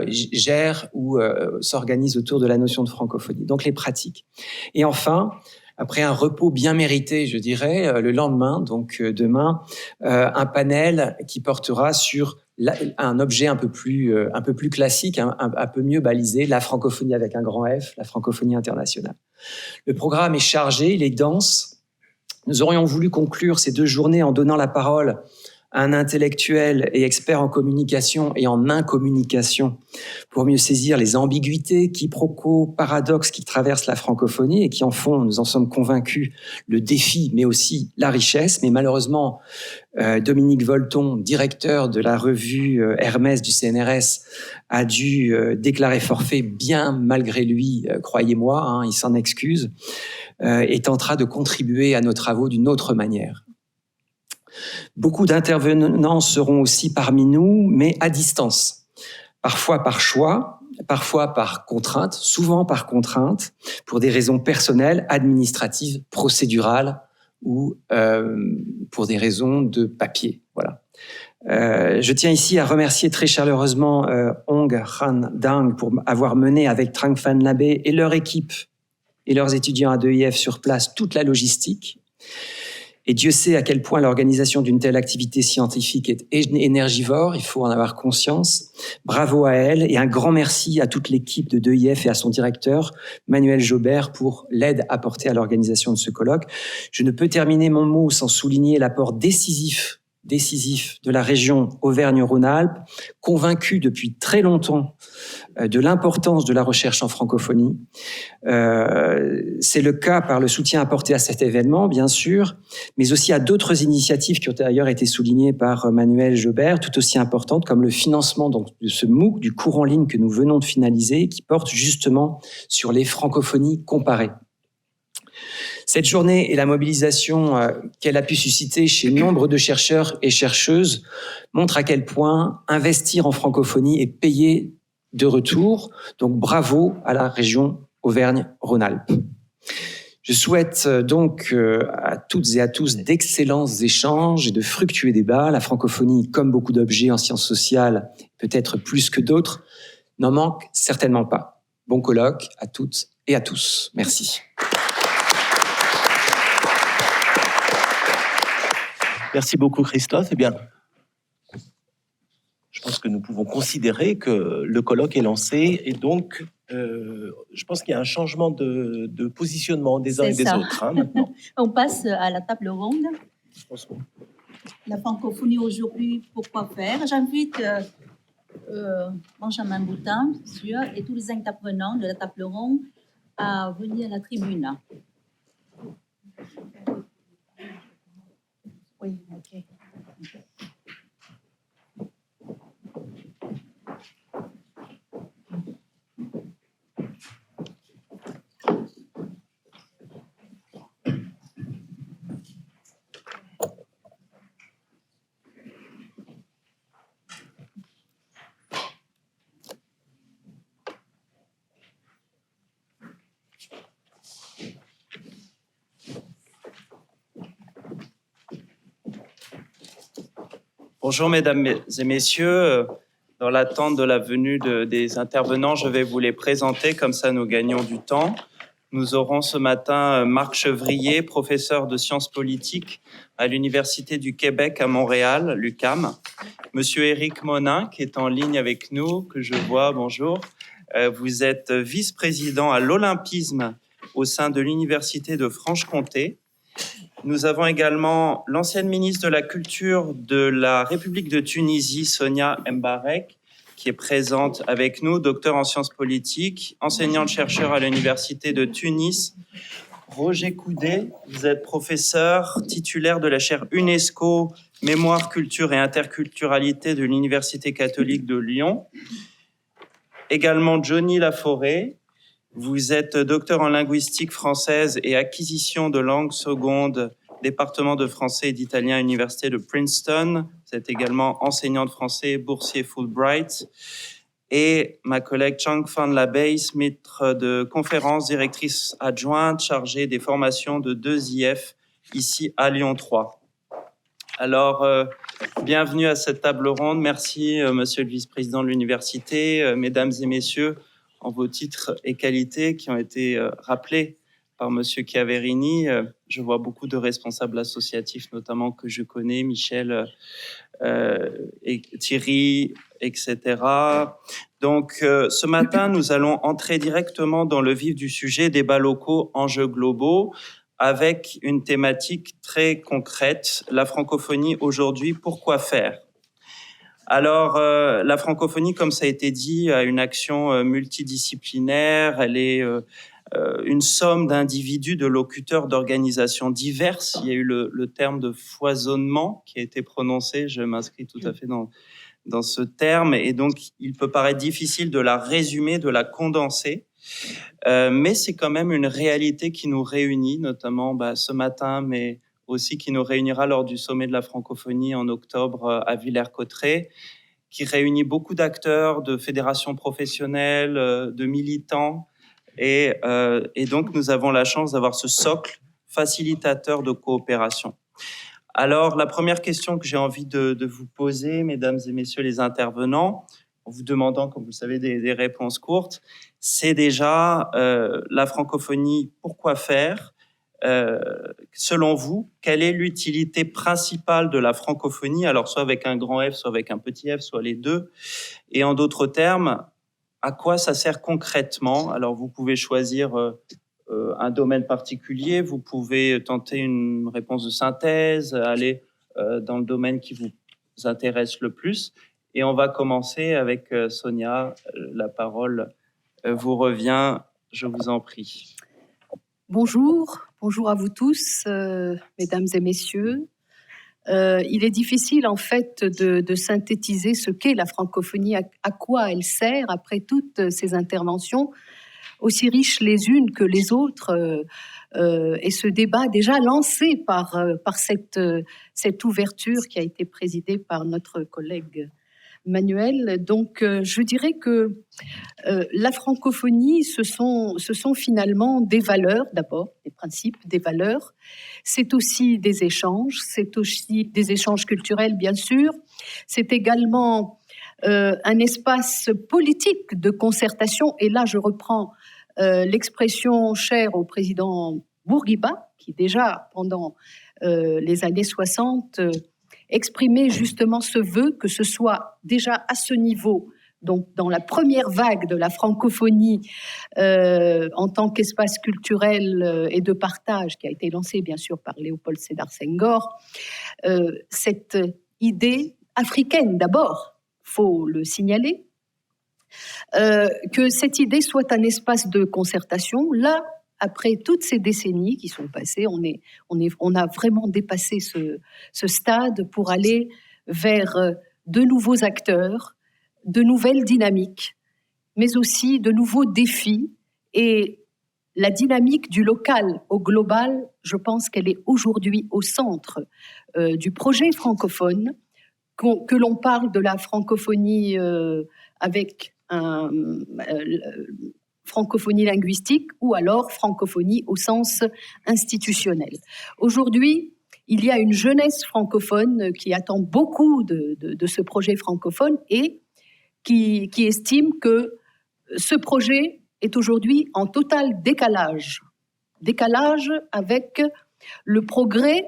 gère ou s'organise autour de la notion de francophonie. Donc les pratiques. Et enfin, après un repos bien mérité, je dirais, le lendemain, donc demain, un panel qui portera sur un objet un peu plus classique, un peu mieux balisé, la francophonie avec un grand F, la francophonie internationale. Le programme est chargé, il est dense. Nous aurions voulu conclure ces 2 journées en donnant la parole à un intellectuel et expert en communication et en incommunication pour mieux saisir les ambiguïtés, quiproquos, paradoxes qui traversent la francophonie et qui en font, nous en sommes convaincus, le défi, mais aussi la richesse. Mais malheureusement, Dominique Volton, directeur de la revue Hermès du CNRS, a dû déclarer forfait bien malgré lui, croyez-moi, il s'en excuse, et tentera de contribuer à nos travaux d'une autre manière. Beaucoup d'intervenants seront aussi parmi nous, mais à distance. parfois par choix, parfois par contrainte, souvent par contrainte, pour des raisons personnelles, administratives, procédurales ou pour des raisons de papier. Voilà. Je tiens ici à remercier très chaleureusement Ong Han Dang pour avoir mené avec Trang Phan Labé et leur équipe et leurs étudiants à d'EIF sur place toute la logistique. Et Dieu sait à quel point l'organisation d'une telle activité scientifique est énergivore, il faut en avoir conscience. Bravo à elle et un grand merci à toute l'équipe de d'EIF et à son directeur, Manuel Jobert, pour l'aide apportée à l'organisation de ce colloque. Je ne peux terminer mon mot sans souligner l'apport décisif de la région Auvergne-Rhône-Alpes, convaincu depuis très longtemps de l'importance de la recherche en francophonie. C'est le cas par le soutien apporté à cet événement, bien sûr, mais aussi à d'autres initiatives qui ont d'ailleurs été soulignées par Manuel Jobert, tout aussi importantes, comme le financement donc, de ce MOOC, du cours en ligne que nous venons de finaliser, qui porte justement sur les francophonies comparées. Cette journée et la mobilisation qu'elle a pu susciter chez nombre de chercheurs et chercheuses montrent à quel point investir en francophonie est payé de retour. Donc bravo à la région Auvergne-Rhône-Alpes. Je souhaite donc à toutes et à tous d'excellents échanges et de fructueux débats. La francophonie, comme beaucoup d'objets en sciences sociales, peut-être plus que d'autres, n'en manque certainement pas. Bon colloque à toutes et à tous. Merci. Merci beaucoup, Christophe. Eh bien, je pense que nous pouvons considérer que le colloque est lancé et donc, je pense qu'il y a un changement de positionnement des uns et des autres maintenant. On passe à la table ronde. La francophonie aujourd'hui, pourquoi faire? J'invite Benjamin Boutin, bien sûr, et tous les intervenants de la table ronde à venir à la tribune. Oui, ok. Bonjour mesdames et messieurs, dans l'attente de la venue des intervenants, je vais vous les présenter, comme ça nous gagnons du temps. Nous aurons ce matin Marc Chevrier, professeur de sciences politiques à l'Université du Québec à Montréal, l'UQAM. Monsieur Éric Monin, qui est en ligne avec nous, que je vois, bonjour. Vous êtes vice-président à l'Olympisme au sein de l'Université de Franche-Comté. Nous avons également l'ancienne ministre de la Culture de la République de Tunisie, Sonia Mbarek, qui est présente avec nous, docteur en sciences politiques, enseignante-chercheur à l'Université de Tunis. Roger Coudet, vous êtes professeur titulaire de la chaire UNESCO, Mémoire, Culture et Interculturalité de l'Université catholique de Lyon. Également Johnny Laforêt. Vous êtes docteur en linguistique française et acquisition de langues secondes, département de français et d'italien à l'université de Princeton. Vous êtes également enseignant de français, boursier Fulbright. Et ma collègue Trang Phan Labé, maître de conférence, directrice adjointe chargée des formations de 2IF ici à Lyon 3. Alors, bienvenue à cette table ronde. Merci, monsieur le vice-président de l'université, mesdames et messieurs, en vos titres et qualités qui ont été rappelés par monsieur Chiaverini. Je vois beaucoup de responsables associatifs, notamment que je connais, Michel et Thierry, etc. Donc, ce matin, nous allons entrer directement dans le vif du sujet, débats locaux, enjeux globaux, avec une thématique très concrète, la francophonie aujourd'hui, pourquoi faire ? Alors, la francophonie, comme ça a été dit, a une action multidisciplinaire. Elle est une somme d'individus, de locuteurs, d'organisations diverses. Il y a eu le terme de foisonnement qui a été prononcé. Je m'inscris tout à fait dans ce terme. Et donc, il peut paraître difficile de la résumer, de la condenser. Mais c'est quand même une réalité qui nous réunit, notamment ce matin, mais aussi qui nous réunira lors du sommet de la francophonie en octobre à Villers-Cotterêts. qui réunit beaucoup d'acteurs, de fédérations professionnelles, de militants. Et donc, nous avons la chance d'avoir ce socle facilitateur de coopération. Alors, la première question que j'ai envie de vous poser, mesdames et messieurs les intervenants, en vous demandant, comme vous le savez, des réponses courtes, c'est déjà la francophonie, pourquoi faire ? Selon vous, quelle est l'utilité principale de la francophonie, alors soit avec un grand F, soit avec un petit f, soit les deux, et en d'autres termes, à quoi ça sert concrètement? Alors vous pouvez choisir un domaine particulier, vous pouvez tenter une réponse de synthèse, aller dans le domaine qui vous intéresse le plus, et on va commencer avec Sonia, la parole vous revient, je vous en prie. Bonjour à vous tous, mesdames et messieurs. Il est difficile en fait de synthétiser ce qu'est la francophonie, à quoi elle sert après toutes ces interventions, aussi riches les unes que les autres, et ce débat déjà lancé par cette ouverture qui a été présidée par notre collègue Manuel. Donc, je dirais que la francophonie, ce sont finalement des valeurs, d'abord, des principes, des valeurs. C'est aussi des échanges culturels, bien sûr. C'est également un espace politique de concertation. Et là, je reprends l'expression chère au président Bourguiba, qui déjà, pendant les années 60, exprimer justement ce vœu, que ce soit déjà à ce niveau, donc dans la première vague de la francophonie en tant qu'espace culturel et de partage qui a été lancé bien sûr par Léopold Sédar Senghor, cette idée africaine d'abord, faut le signaler, que cette idée soit un espace de concertation. Là, après toutes ces décennies qui sont passées, on a vraiment dépassé ce stade pour aller vers de nouveaux acteurs, de nouvelles dynamiques, mais aussi de nouveaux défis. Et la dynamique du local au global, je pense qu'elle est aujourd'hui au centre du projet francophone, que l'on parle de la francophonie avec francophonie linguistique ou alors francophonie au sens institutionnel. Aujourd'hui, il y a une jeunesse francophone qui attend beaucoup de ce projet francophone et qui estime que ce projet est aujourd'hui en total décalage avec le progrès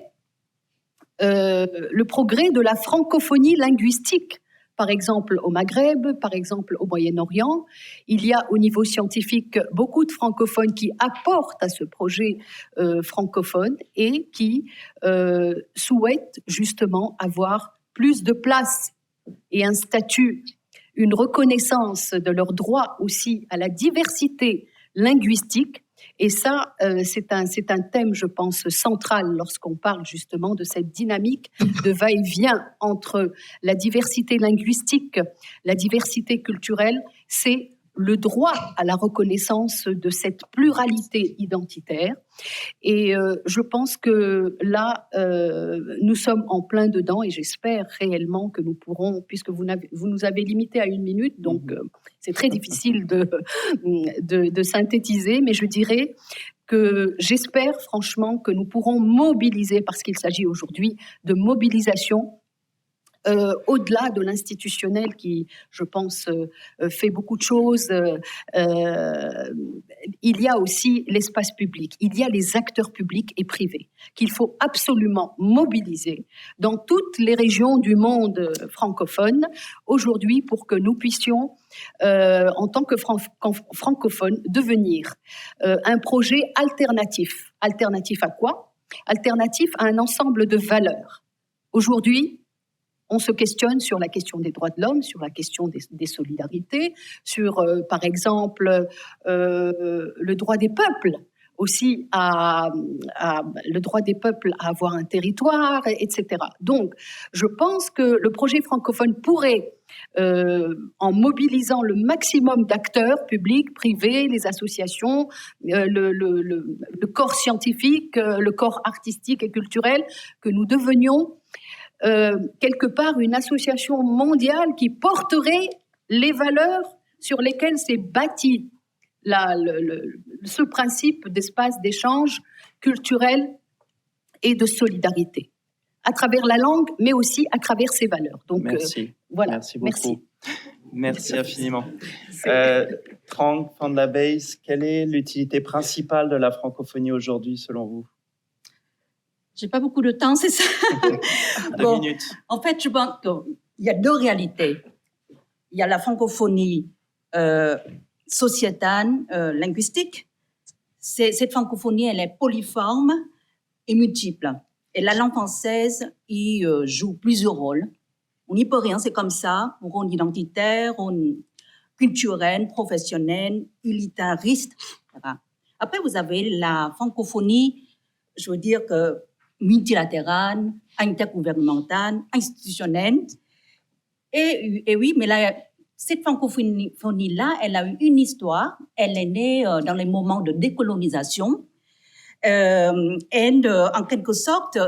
de la francophonie linguistique. Par exemple au Maghreb, par exemple au Moyen-Orient. Il y a au niveau scientifique beaucoup de francophones qui apportent à ce projet francophone et qui souhaitent justement avoir plus de place et un statut, une reconnaissance de leur droit aussi à la diversité linguistique. Et ça, c'est un thème, je pense, central lorsqu'on parle justement de cette dynamique de va-et-vient entre la diversité linguistique, la diversité culturelle. C'est le droit à la reconnaissance de cette pluralité identitaire. Et je pense que là, nous sommes en plein dedans et j'espère réellement que nous pourrons, puisque vous nous avez limité à 1 minute, donc c'est très difficile de synthétiser, mais je dirais que j'espère franchement que nous pourrons mobiliser, parce qu'il s'agit aujourd'hui de mobilisation, au-delà de l'institutionnel qui, je pense, fait beaucoup de choses, il y a aussi l'espace public, il y a les acteurs publics et privés qu'il faut absolument mobiliser dans toutes les régions du monde francophone aujourd'hui pour que nous puissions, en tant que francophones, devenir un projet alternatif. Alternatif à quoi ? Alternatif à un ensemble de valeurs. Aujourd'hui, on se questionne sur la question des droits de l'homme, sur la question des solidarités, sur, par exemple, le droit des peuples, aussi le droit des peuples à avoir un territoire, etc. Donc, je pense que le projet francophone pourrait, en mobilisant le maximum d'acteurs publics, privés, les associations, le corps scientifique, le corps artistique et culturel, que nous devenions quelque part une association mondiale qui porterait les valeurs sur lesquelles s'est bâti ce principe d'espace d'échange culturel et de solidarité, à travers la langue, mais aussi à travers ses valeurs. Donc, merci. Voilà. Merci beaucoup. Merci infiniment. C'est- Trang van der Beys, quelle est l'utilité principale de la francophonie aujourd'hui, selon vous? J'ai pas beaucoup de temps, c'est ça. 2 Bon, minutes. en fait, je pense qu'il y a deux réalités. Il y a la francophonie sociétale, linguistique. Cette francophonie, elle est polyforme et multiple. Et la langue française y joue plusieurs rôles. On n'y peut rien, c'est comme ça. Un rôle identitaire, un culturel, professionnel, utilitariste. Etc. Après, vous avez la francophonie, je veux dire que multilatérale, intergouvernementale, institutionnelle. Et oui, mais là, cette francophonie-là, elle a eu une histoire. Elle est née dans les moments de décolonisation. En quelque sorte,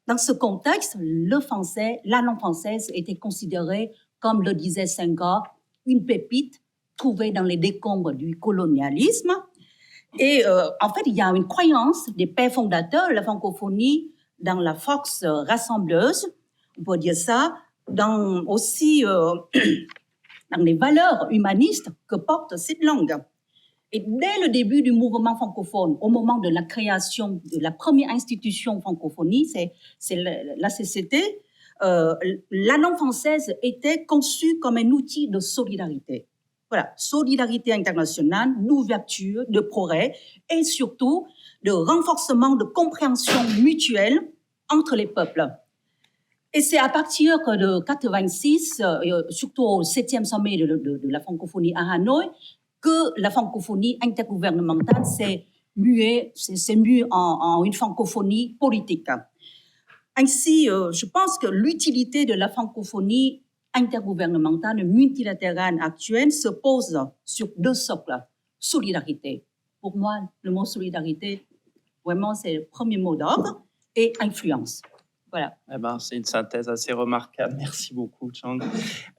dans ce contexte, la langue française était considérée, comme le disait Senghor, une pépite trouvée dans les décombres du colonialisme. Et en fait, il y a une croyance des pères fondateurs de la francophonie dans la force rassembleuse, on peut dire ça, aussi dans les valeurs humanistes que porte cette langue. Et dès le début du mouvement francophone, au moment de la création de la première institution francophonie, c'est la CCT, la langue française était conçue comme un outil de solidarité. Voilà, solidarité internationale, d'ouverture, de progrès et surtout de renforcement de compréhension mutuelle entre les peuples. Et c'est à partir de 86, surtout au 7e sommet de la francophonie à Hanoï, que la francophonie intergouvernementale s'est muée en une francophonie politique. Ainsi, je pense que l'utilité de la francophonie intergouvernementale multilatérale actuelle se pose sur deux socles. Solidarité. Pour moi, le mot solidarité, vraiment, c'est le premier mot d'ordre, et influence. Voilà. Eh ben, c'est une synthèse assez remarquable. Merci beaucoup, Trang.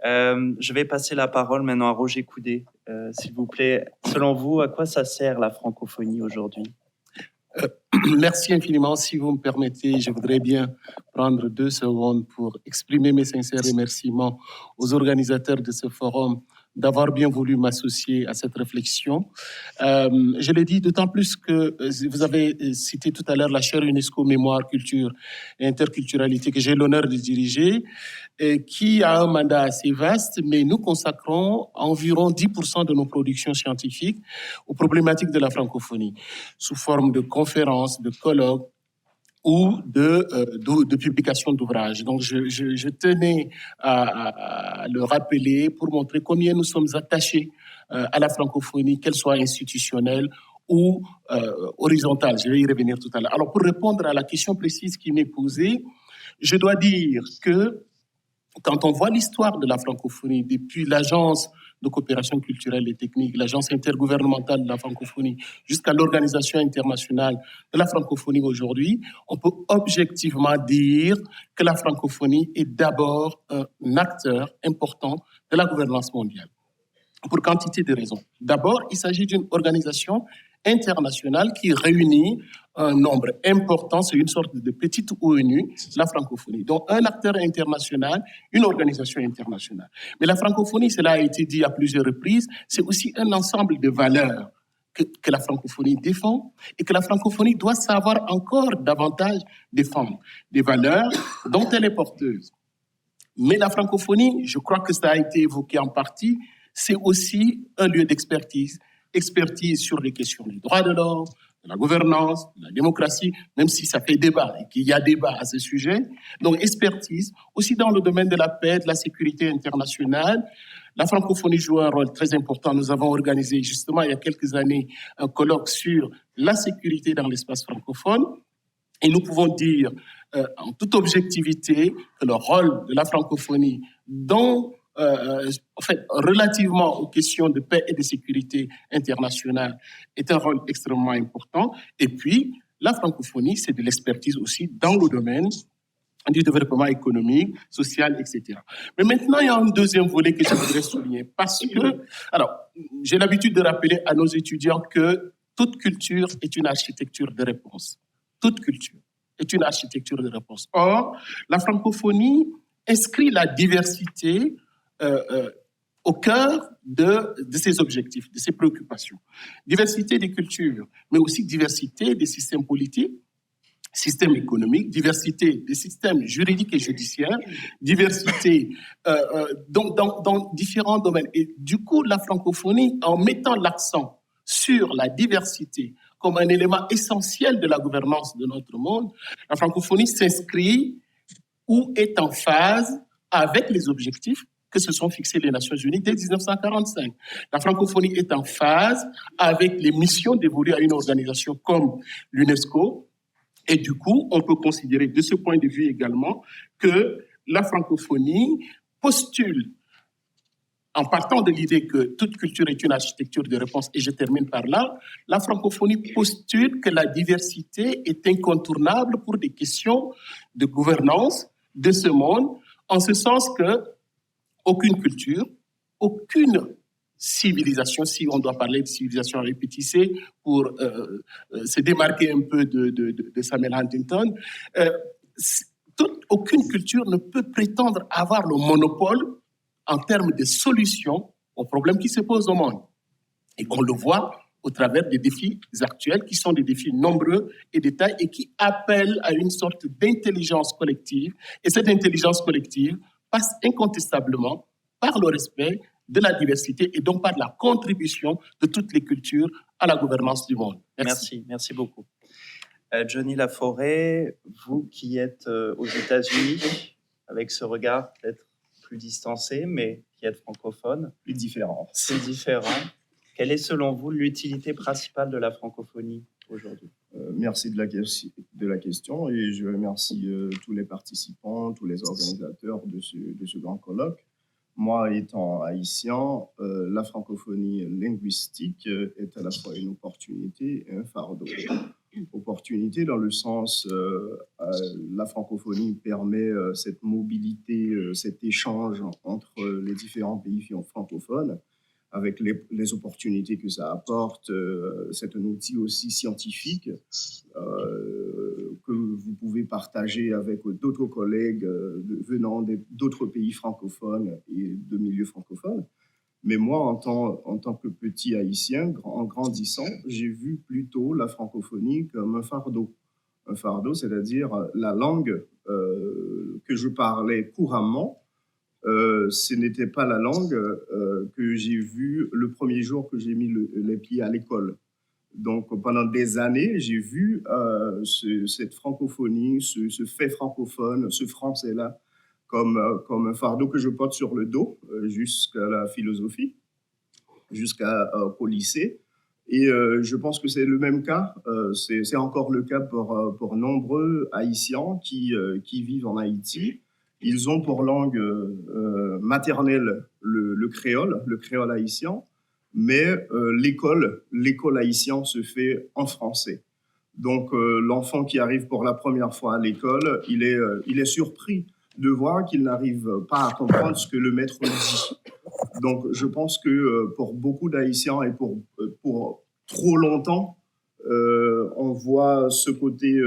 Je vais passer la parole maintenant à Roger Coudet. S'il vous plaît, selon vous, à quoi ça sert la francophonie aujourd'hui? Merci infiniment. Si vous me permettez, je voudrais bien prendre 2 secondes pour exprimer mes sincères remerciements aux organisateurs de ce forum d'avoir bien voulu m'associer à cette réflexion. Je l'ai dit d'autant plus que vous avez cité tout à l'heure la chaire UNESCO Mémoire, Culture et Interculturalité que j'ai l'honneur de diriger, qui a un mandat assez vaste, mais nous consacrons environ 10% de nos productions scientifiques aux problématiques de la francophonie, sous forme de conférences, de colloques, ou de publication d'ouvrages. Donc, je tenais à le rappeler pour montrer combien nous sommes attachés à la francophonie, qu'elle soit institutionnelle ou horizontale. Je vais y revenir tout à l'heure. Alors, pour répondre à la question précise qui m'est posée, je dois dire que quand on voit l'histoire de la francophonie, depuis l'Agence de coopération culturelle et technique, l'Agence intergouvernementale de la francophonie, jusqu'à l'Organisation internationale de la francophonie aujourd'hui, on peut objectivement dire que la francophonie est d'abord un acteur important de la gouvernance mondiale, pour quantité de raisons. D'abord, il s'agit d'une organisation internationale qui réunit un nombre important, c'est une sorte de petite ONU, la francophonie. Donc, un acteur international, une organisation internationale. Mais la francophonie, cela a été dit à plusieurs reprises, c'est aussi un ensemble de valeurs que la francophonie défend et que la francophonie doit savoir encore davantage défendre. Des valeurs dont elle est porteuse. Mais la francophonie, je crois que ça a été évoqué en partie, c'est aussi un lieu d'expertise. Expertise sur les questions des droits de l'homme, de la gouvernance, de la démocratie, même si ça fait débat et qu'il y a débat à ce sujet. Donc, expertise, aussi dans le domaine de la paix, de la sécurité internationale. La francophonie joue un rôle très important. Nous avons organisé justement il y a quelques années un colloque sur la sécurité dans l'espace francophone. Et nous pouvons dire en toute objectivité que le rôle de la francophonie en fait, relativement aux questions de paix et de sécurité internationale, est un rôle extrêmement important. Et puis, la francophonie, c'est de l'expertise aussi dans le domaine du développement économique, social, etc. Mais maintenant, il y a un deuxième volet que je voudrais souligner parce que, alors, j'ai l'habitude de rappeler à nos étudiants que toute culture est une architecture de réponse. Toute culture est une architecture de réponse. Or, la francophonie inscrit la diversité au cœur de ses objectifs, de ses préoccupations. Diversité des cultures, mais aussi diversité des systèmes politiques, système économique, diversité des systèmes juridiques et judiciaires, diversité dans différents domaines. Et du coup, la francophonie, en mettant l'accent sur la diversité comme un élément essentiel de la gouvernance de notre monde, la francophonie s'inscrit ou est en phase avec les objectifs que se sont fixés les Nations Unies dès 1945. La francophonie est en phase avec les missions dévolues à une organisation comme l'UNESCO. Et du coup, on peut considérer de ce point de vue également que la francophonie postule, en partant de l'idée que toute culture est une architecture de réponse, et je termine par là, la francophonie postule que la diversité est incontournable pour des questions de gouvernance de ce monde, en ce sens que aucune culture, aucune civilisation, si on doit parler de civilisation répétissée pour se démarquer un peu de Samuel Huntington, aucune culture ne peut prétendre avoir le monopole en termes de solutions aux problèmes qui se posent au monde. Et on le voit au travers des défis actuels, qui sont des défis nombreux et de taille, et qui appellent à une sorte d'intelligence collective. Et cette intelligence collective passe incontestablement par le respect de la diversité et donc par la contribution de toutes les cultures à la gouvernance du monde. Merci beaucoup. Johnny Laforêt, vous qui êtes aux États-Unis, avec ce regard peut-être plus distancé, mais qui êtes francophone. Plus différent. C'est différent. Quelle est selon vous l'utilité principale de la francophonie aujourd'hui ? Merci de la question et je remercie tous les participants, tous les organisateurs de ce grand colloque. Moi, étant haïtien, la francophonie linguistique est à la fois une opportunité et un fardeau. Opportunité dans le sens, la francophonie permet cette mobilité, cet échange entre les différents pays francophones, avec les opportunités que ça apporte. C'est un outil aussi scientifique que vous pouvez partager avec d'autres collègues venant d'autres pays francophones et de milieux francophones. Mais moi, en tant que petit haïtien, en grandissant, j'ai vu plutôt la francophonie comme un fardeau. Un fardeau, c'est-à-dire la langue que je parlais couramment, ce n'était pas la langue que j'ai vue le premier jour que j'ai mis les pieds à l'école. Donc, pendant des années, j'ai vu cette francophonie, ce fait francophone, ce français-là, comme un fardeau que je porte sur le dos jusqu'à la philosophie, jusqu'au lycée. Et je pense que c'est le même cas, c'est encore le cas pour nombreux Haïtiens qui vivent en Haïti. Ils ont pour langue maternelle le créole haïtien, mais l'école haïtienne se fait en français. Donc l'enfant qui arrive pour la première fois à l'école, il est surpris de voir qu'il n'arrive pas à comprendre ce que le maître dit. Donc je pense que pour beaucoup d'Haïtiens et pour trop longtemps, on voit ce côté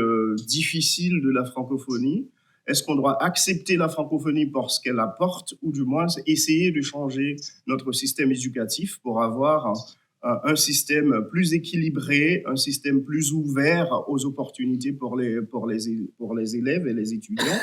difficile de la francophonie. Est-ce qu'on doit accepter la francophonie pour ce qu'elle apporte, ou du moins essayer de changer notre système éducatif pour avoir un système plus équilibré, un système plus ouvert aux opportunités pour les élèves et les étudiants?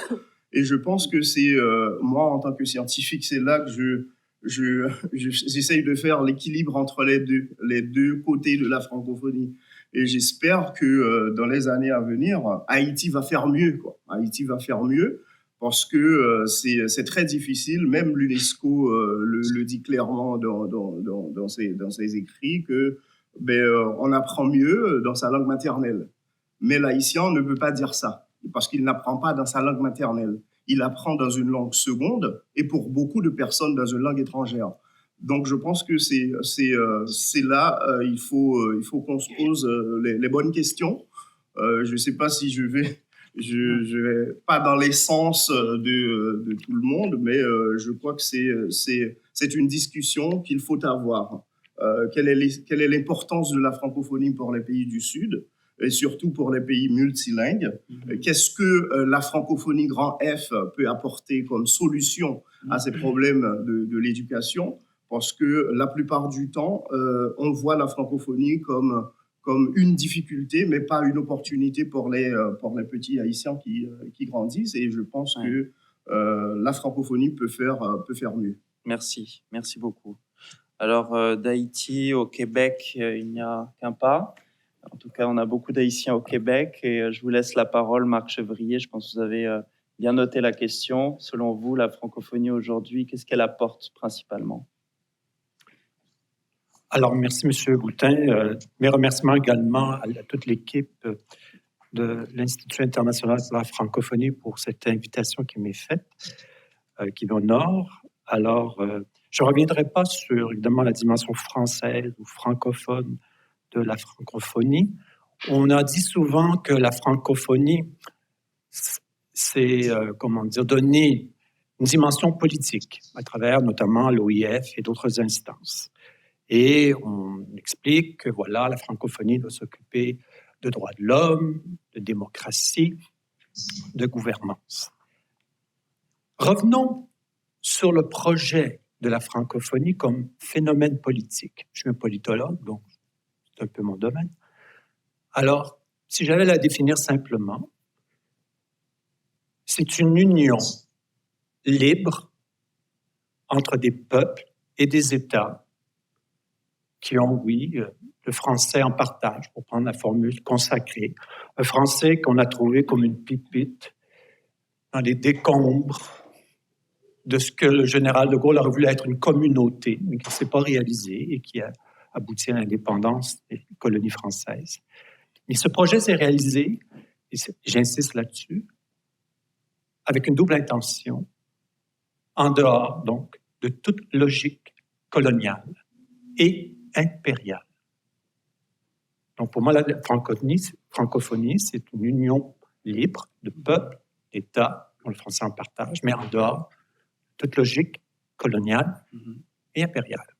Et je pense que c'est, moi, en tant que scientifique, c'est là que j'essaye de faire l'équilibre entre les deux côtés de la francophonie. Et j'espère que dans les années à venir, Haïti va faire mieux, quoi. Haïti va faire mieux parce que c'est très difficile. Même l'UNESCO le dit clairement dans ses écrits que on apprend mieux dans sa langue maternelle. Mais l'haïtien ne peut pas dire ça parce qu'il n'apprend pas dans sa langue maternelle. Il apprend dans une langue seconde et pour beaucoup de personnes dans une langue étrangère. Donc, je pense que c'est là, il faut qu'on se pose les bonnes questions. Je ne sais pas si je vais Je vais pas dans les sens de tout le monde, mais je crois que c'est une discussion qu'il faut avoir. Quelle est l'importance de la francophonie pour les pays du Sud et surtout pour les pays multilingues? Qu'est-ce que la francophonie grand F peut apporter comme solution à ces problèmes de l'éducation? Parce que la plupart du temps, on voit la francophonie comme une difficulté, mais pas une opportunité pour les petits Haïtiens qui grandissent. Et je pense que la francophonie peut faire mieux. Merci beaucoup. Alors, d'Haïti au Québec, il n'y a qu'un pas. En tout cas, on a beaucoup d'Haïtiens au Québec. Et je vous laisse la parole, Marc Chevrier. Je pense que vous avez bien noté la question. Selon vous, la francophonie aujourd'hui, qu'est-ce qu'elle apporte principalement? Alors, merci, M. Boutin. Mes remerciements également à toute l'équipe de l'Institut international pour la francophonie pour cette invitation qui m'est faite, qui m'honore. Alors, je ne reviendrai pas sur, évidemment, la dimension française ou francophone de la francophonie. On a dit souvent que la francophonie, c'est, donner une dimension politique à travers notamment l'OIF et d'autres instances. Et on explique que voilà, la francophonie doit s'occuper de droits de l'homme, de démocratie, de gouvernance. Revenons sur le projet de la francophonie comme phénomène politique. Je suis un politologue, donc c'est un peu mon domaine. Alors, si j'avais à la définir simplement, c'est une union libre entre des peuples et des États qui ont, oui, le français en partage, pour prendre la formule consacrée, un français qu'on a trouvé comme une pipite dans les décombres de ce que le général de Gaulle aurait voulu être une communauté, mais qui ne s'est pas réalisé et qui a abouti à l'indépendance des colonies françaises. Mais ce projet s'est réalisé, et j'insiste là-dessus, avec une double intention, en dehors donc de toute logique coloniale et impériale. Donc pour moi, la francophonie, c'est une union libre de peuples, d'États, dont le français en partage, mais en dehors de toute logique coloniale et impériale.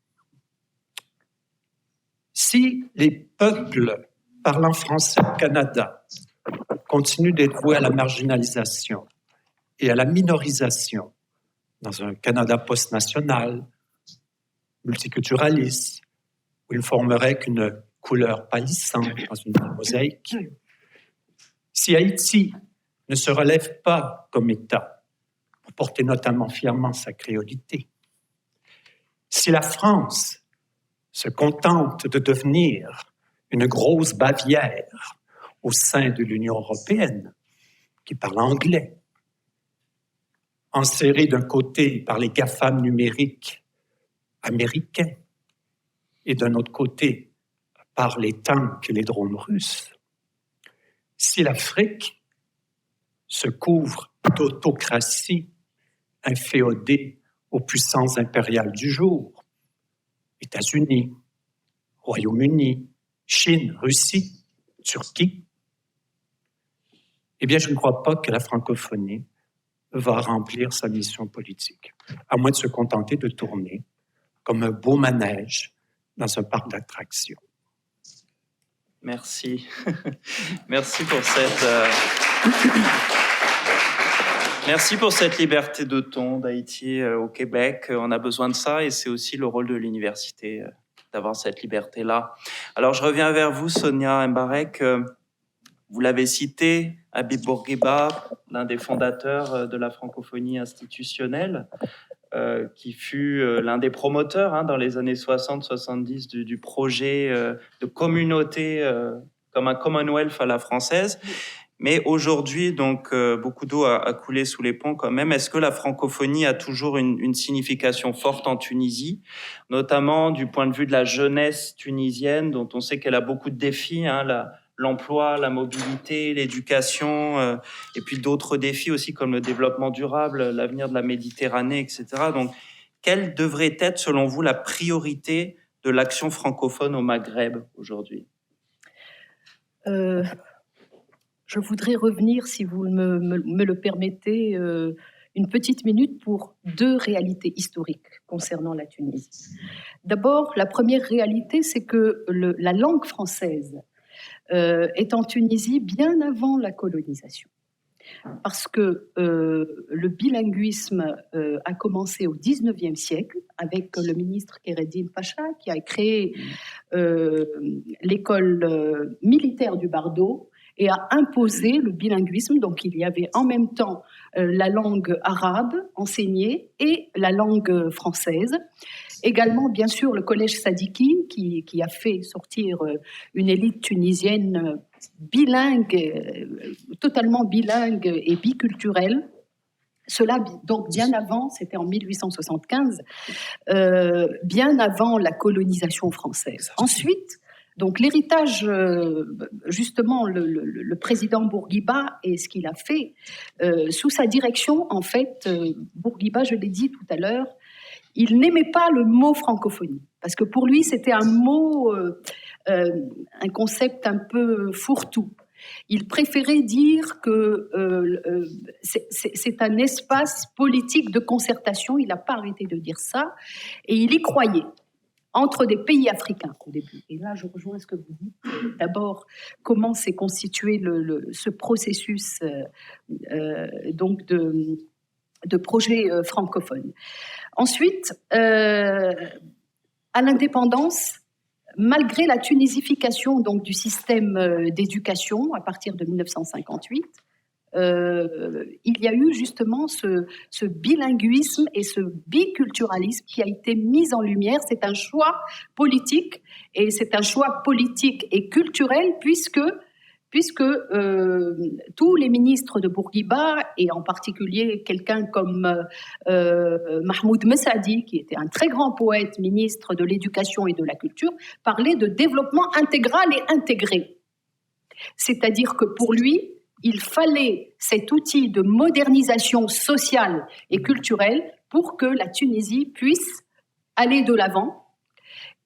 Si les peuples parlant français au Canada continuent d'être voués à la marginalisation et à la minorisation dans un Canada post-national, multiculturaliste, où ils ne formeraient qu'une couleur pâlissante dans une mosaïque. Si Haïti ne se relève pas comme État, pour porter notamment fièrement sa créolité, si la France se contente de devenir une grosse Bavière au sein de l'Union européenne, qui parle anglais, enserrée d'un côté par les GAFAM numériques américains et d'un autre côté par les tanks et les drones russes, si l'Afrique se couvre d'autocratie inféodée aux puissances impériales du jour, États-Unis, Royaume-Uni, Chine, Russie, Turquie, eh bien, je ne crois pas que la francophonie va remplir sa mission politique, à moins de se contenter de tourner comme un beau manège dans un parc d'attractions. Merci. Merci pour cette liberté de ton d'Haïti au Québec. On a besoin de ça et c'est aussi le rôle de l'université d'avoir cette liberté-là. Alors, je reviens vers vous, Sonia Mbarek. Vous l'avez cité, Habib Bourguiba, l'un des fondateurs de la francophonie institutionnelle, qui fut l'un des promoteurs dans les années 60-70 du projet de communauté comme un Commonwealth à la française. Mais aujourd'hui, donc, beaucoup d'eau a coulé sous les ponts quand même. Est-ce que la francophonie a toujours une signification forte en Tunisie, notamment du point de vue de la jeunesse tunisienne, dont on sait qu'elle a beaucoup de défis, l'emploi, la mobilité, l'éducation, et puis d'autres défis aussi comme le développement durable, l'avenir de la Méditerranée, etc. Donc, quelle devrait être, selon vous, la priorité de l'action francophone au Maghreb aujourd'hui ? Je voudrais revenir, si vous me le permettez, une petite minute pour deux réalités historiques concernant la Tunisie. D'abord, la première réalité, c'est que la langue française est en Tunisie bien avant la colonisation. Parce que le bilinguisme a commencé au XIXe siècle avec le ministre Kheireddine Pacha qui a créé l'école militaire du Bardo et a imposé le bilinguisme. Donc il y avait en même temps la langue arabe enseignée et la langue française. Également, bien sûr, le collège Sadiki qui a fait sortir une élite tunisienne bilingue, totalement bilingue et biculturelle. Cela, donc, bien avant, c'était en 1875, bien avant la colonisation française. Ensuite, donc l'héritage, justement, le président Bourguiba et ce qu'il a fait, sous sa direction, en fait, Bourguiba, je l'ai dit tout à l'heure, il n'aimait pas le mot francophonie, parce que pour lui, c'était un mot, un concept un peu fourre-tout. Il préférait dire que c'est un espace politique de concertation, il n'a pas arrêté de dire ça, et il y croyait, entre des pays africains au début. Et là, je rejoins ce que vous dites. D'abord, comment s'est constitué ce processus donc de projet francophone. Ensuite, à l'indépendance, malgré la tunisification donc, du système d'éducation à partir de 1958, il y a eu justement ce bilinguisme et ce biculturalisme qui a été mis en lumière. C'est un choix politique, et c'est un choix politique et culturel puisque tous les ministres de Bourguiba, et en particulier quelqu'un comme Mahmoud Messadi, qui était un très grand poète, ministre de l'Éducation et de la Culture, parlaient de développement intégral et intégré. C'est-à-dire que pour lui, il fallait cet outil de modernisation sociale et culturelle pour que la Tunisie puisse aller de l'avant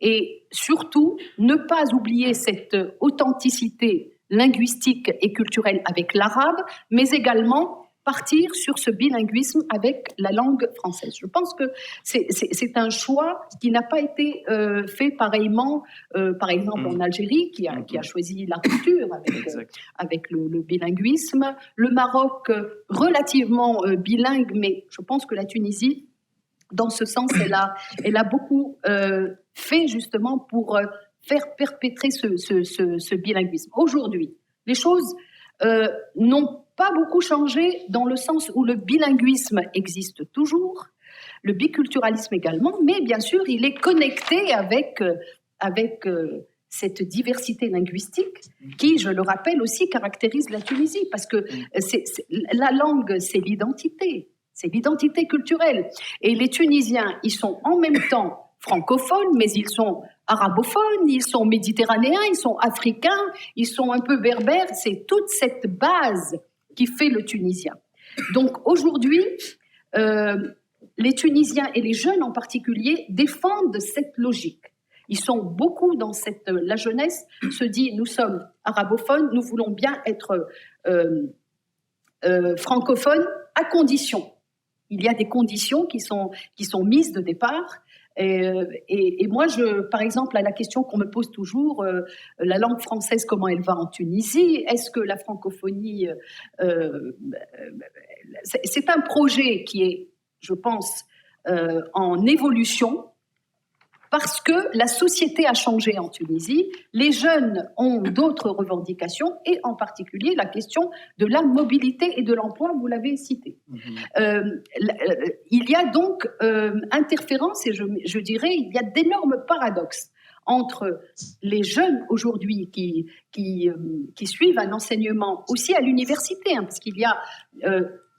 et surtout ne pas oublier cette authenticité linguistique et culturelle avec l'arabe, mais également partir sur ce bilinguisme avec la langue française. Je pense que c'est un choix qui n'a pas été fait pareillement, par exemple en Algérie, qui a choisi la rupture avec le bilinguisme, le Maroc relativement bilingue, mais je pense que la Tunisie, dans ce sens, elle a beaucoup fait justement pour faire perpétrer ce bilinguisme. Aujourd'hui, les choses n'ont pas beaucoup changé dans le sens où le bilinguisme existe toujours, le biculturalisme également, mais bien sûr, il est connecté avec cette diversité linguistique qui, je le rappelle aussi, caractérise la Tunisie, parce que la langue, c'est l'identité culturelle. Et les Tunisiens, ils sont en même temps francophones, mais ils sont arabophones, ils sont méditerranéens, ils sont africains, ils sont un peu berbères. C'est toute cette base qui fait le Tunisien. Donc aujourd'hui, les Tunisiens et les jeunes en particulier défendent cette logique. Ils sont beaucoup dans la jeunesse se dit, nous sommes arabophones, nous voulons bien être francophones à condition. Il y a des conditions qui sont mises de départ. Et moi, par exemple, à la question qu'on me pose toujours, la langue française, comment elle va en Tunisie? Est-ce que la francophonie... c'est un projet qui est, je pense, en évolution, parce que la société a changé en Tunisie, les jeunes ont d'autres revendications, et en particulier la question de la mobilité et de l'emploi, vous l'avez cité. Il y a donc interférence, et je dirais, il y a d'énormes paradoxes entre les jeunes aujourd'hui qui suivent un enseignement aussi à l'université, parce qu'il y a...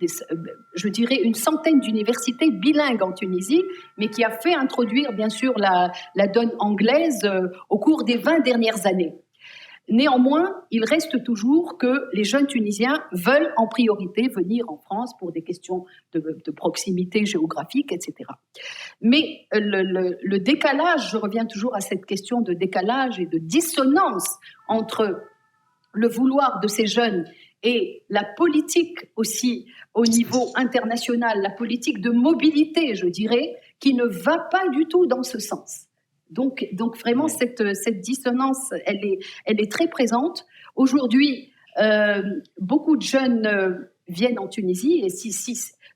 je dirais une centaine d'universités bilingues en Tunisie, mais qui a fait introduire bien sûr la donne anglaise au cours des 20 dernières années. Néanmoins, il reste toujours que les jeunes Tunisiens veulent en priorité venir en France pour des questions de proximité géographique, etc. Mais le décalage, je reviens toujours à cette question de décalage et de dissonance entre le vouloir de ces jeunes et la politique aussi au niveau international, la politique de mobilité, je dirais, qui ne va pas du tout dans ce sens. Donc vraiment, cette dissonance, elle est très présente. Aujourd'hui, beaucoup de jeunes viennent en Tunisie, et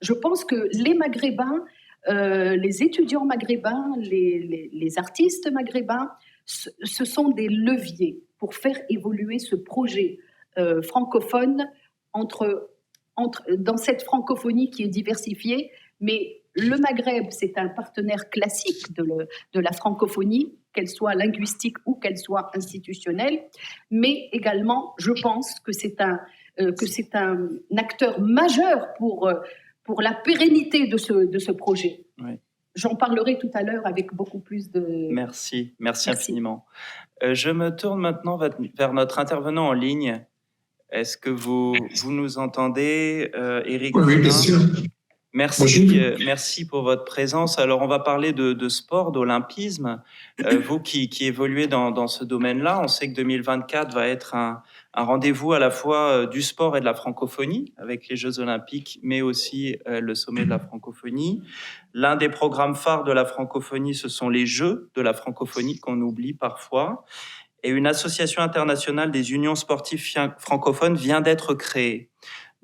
je pense que les Maghrébins, les étudiants maghrébins, les artistes maghrébins, ce sont des leviers pour faire évoluer ce projet francophone dans cette francophonie qui est diversifiée. Mais le Maghreb, c'est un partenaire classique de la francophonie, qu'elle soit linguistique ou qu'elle soit institutionnelle. Mais également, je pense que c'est un acteur majeur pour la pérennité de ce projet. Oui. J'en parlerai tout à l'heure avec beaucoup plus de... Merci infiniment. Je me tourne maintenant vers notre intervenant en ligne. Est-ce que vous nous entendez, Éric? Oui, bien sûr. Merci pour votre présence. Alors, on va parler de sport, d'olympisme. Vous qui évoluez dans ce domaine-là, on sait que 2024 va être un rendez-vous à la fois du sport et de la francophonie, avec les Jeux Olympiques, mais aussi le sommet de la francophonie. L'un des programmes phares de la francophonie, ce sont les Jeux de la francophonie qu'on oublie parfois. Et une association internationale des unions sportives francophones vient d'être créée.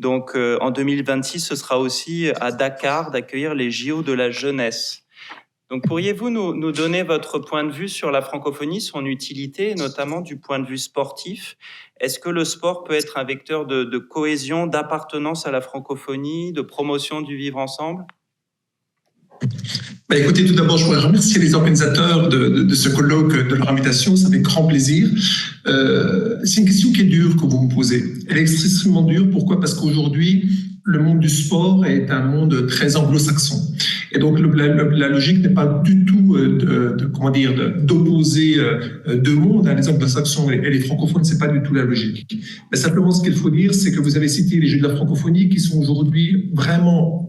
Donc, en 2026, ce sera aussi à Dakar d'accueillir les JO de la jeunesse. Donc, pourriez-vous nous donner votre point de vue sur la francophonie, son utilité, et notamment du point de vue sportif? Est-ce que le sport peut être un vecteur de cohésion, d'appartenance à la francophonie, de promotion du vivre ensemble? Écoutez, tout d'abord, je voudrais remercier les organisateurs de ce colloque de leur invitation. Ça fait grand plaisir. C'est une question qui est dure que vous me posez. Elle est extrêmement dure. Pourquoi? Parce qu'aujourd'hui, le monde du sport est un monde très anglo-saxon. Et donc, la logique n'est pas du tout d'opposer deux mondes, les anglo-saxons et les francophones. C'est pas du tout la logique. Mais simplement, ce qu'il faut dire, c'est que vous avez cité les Jeux de la francophonie qui sont aujourd'hui vraiment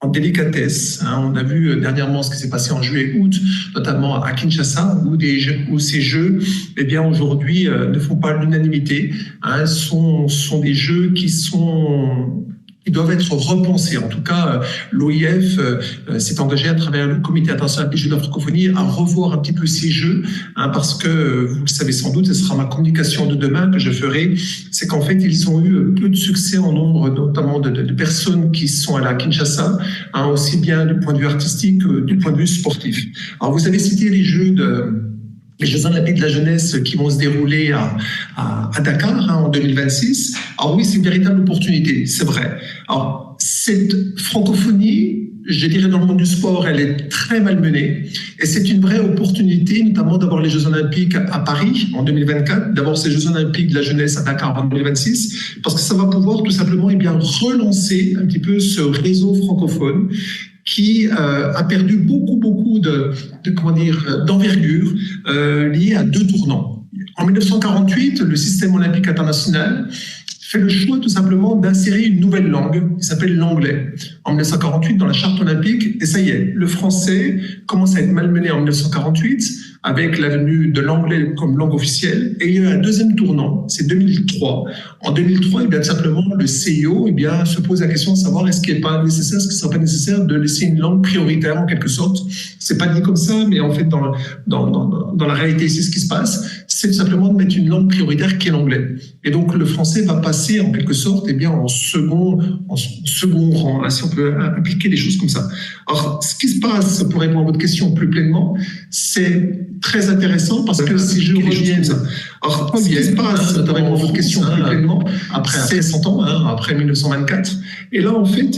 en délicatesse. On a vu dernièrement ce qui s'est passé en juillet-août, notamment à Kinshasa, où ces jeux, eh bien, aujourd'hui, ne font pas l'unanimité. Sont des jeux qui doivent être repensés. En tout cas, l'OIF s'est engagé à travers le Comité international des Jeux de la francophonie à revoir un petit peu ces jeux, parce que, vous le savez sans doute, ce sera ma communication de demain que je ferai, c'est qu'en fait, ils ont eu peu de succès en nombre, notamment de personnes qui sont allées à Kinshasa, aussi bien du point de vue artistique que du point de vue sportif. Alors, vous avez cité les Jeux Olympiques de la jeunesse qui vont se dérouler à Dakar en 2026. Alors oui, c'est une véritable opportunité, c'est vrai. Alors, cette francophonie, je dirais dans le monde du sport, elle est très malmenée. Et c'est une vraie opportunité, notamment d'avoir les Jeux Olympiques à Paris en 2024, d'avoir ces Jeux Olympiques de la jeunesse à Dakar en 2026, parce que ça va pouvoir tout simplement relancer un petit peu ce réseau francophone qui a perdu beaucoup d'envergure liée à deux tournants. En 1948, le système olympique international fait le choix tout simplement d'insérer une nouvelle langue qui s'appelle l'anglais. En 1948, dans la charte olympique, et ça y est, le français commence à être malmené en 1948 avec la venue de l'anglais comme langue officielle. Et il y a eu un deuxième tournant, c'est 2003. En 2003, tout simplement, le CIO se pose la question de savoir est-ce qu'il n'est pas nécessaire, est-ce qu'il ne serait pas nécessaire de laisser une langue prioritaire en quelque sorte. C'est pas dit comme ça, mais en fait, dans la réalité, c'est ce qui se passe. C'est tout simplement de mettre une langue prioritaire qui est l'anglais. Et donc, le français va passer en quelque sorte en second rang, là, si on peut impliquer des choses comme ça. Alors, ce qui se passe, pour répondre à votre question plus pleinement, c'est très intéressant parce que si je reviens... Alors, ce qui se passe, notamment votre question plus pleinement, après 100 ans, après 1924, et là, en fait,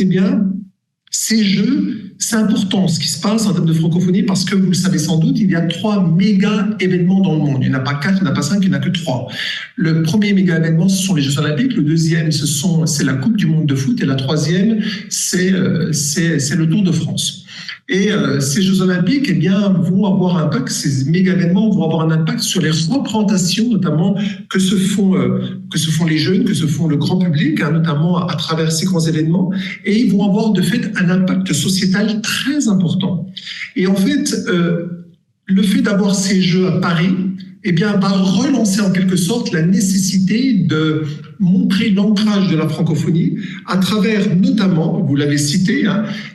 ces jeux, c'est important ce qui se passe en termes de francophonie parce que vous le savez sans doute, il y a 3 méga événements dans le monde. Il n'y en a pas 4, il n'y en a pas 5, il n'y en a que 3. Le premier méga événement, ce sont les Jeux Olympiques. Le deuxième, c'est la Coupe du Monde de foot. Et la troisième, c'est le Tour de France. Et ces Jeux Olympiques, vont avoir un impact, ces méga événements vont avoir un impact sur les représentations, notamment que se font les jeunes, que se font le grand public, notamment à travers ces grands événements. Et ils vont avoir de fait un impact sociétal très important. Et en fait, le fait d'avoir ces Jeux à Paris, eh bien, va relancer en quelque sorte la nécessité de montrer l'ancrage de la francophonie à travers notamment, vous l'avez cité,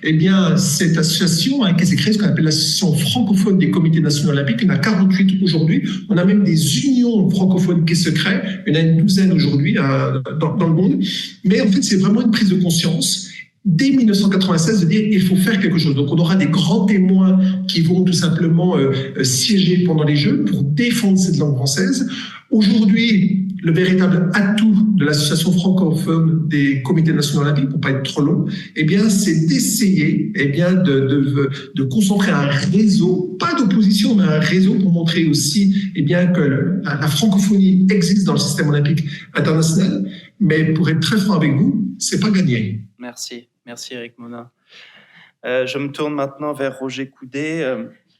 eh bien, cette association qui s'est créée, ce qu'on appelle l'association francophone des comités nationaux olympiques. Il y en a 48 aujourd'hui. On a même des unions francophones qui se créent. Il y en a une douzaine aujourd'hui dans le monde. Mais en fait, c'est vraiment une prise de conscience dès 1996 de dire il faut faire quelque chose. Donc on aura des grands témoins qui vont tout simplement siéger pendant les Jeux pour défendre cette langue française. Aujourd'hui, le véritable atout de l'association francophone des comités nationaux olympiques, pour pas être trop long, eh bien c'est d'essayer de concentrer un réseau, pas d'opposition, mais un réseau pour montrer aussi que la francophonie existe dans le système olympique international. Mais pour être très franc avec vous, c'est pas gagné. Merci Eric Monin. Je me tourne maintenant vers Roger Coudet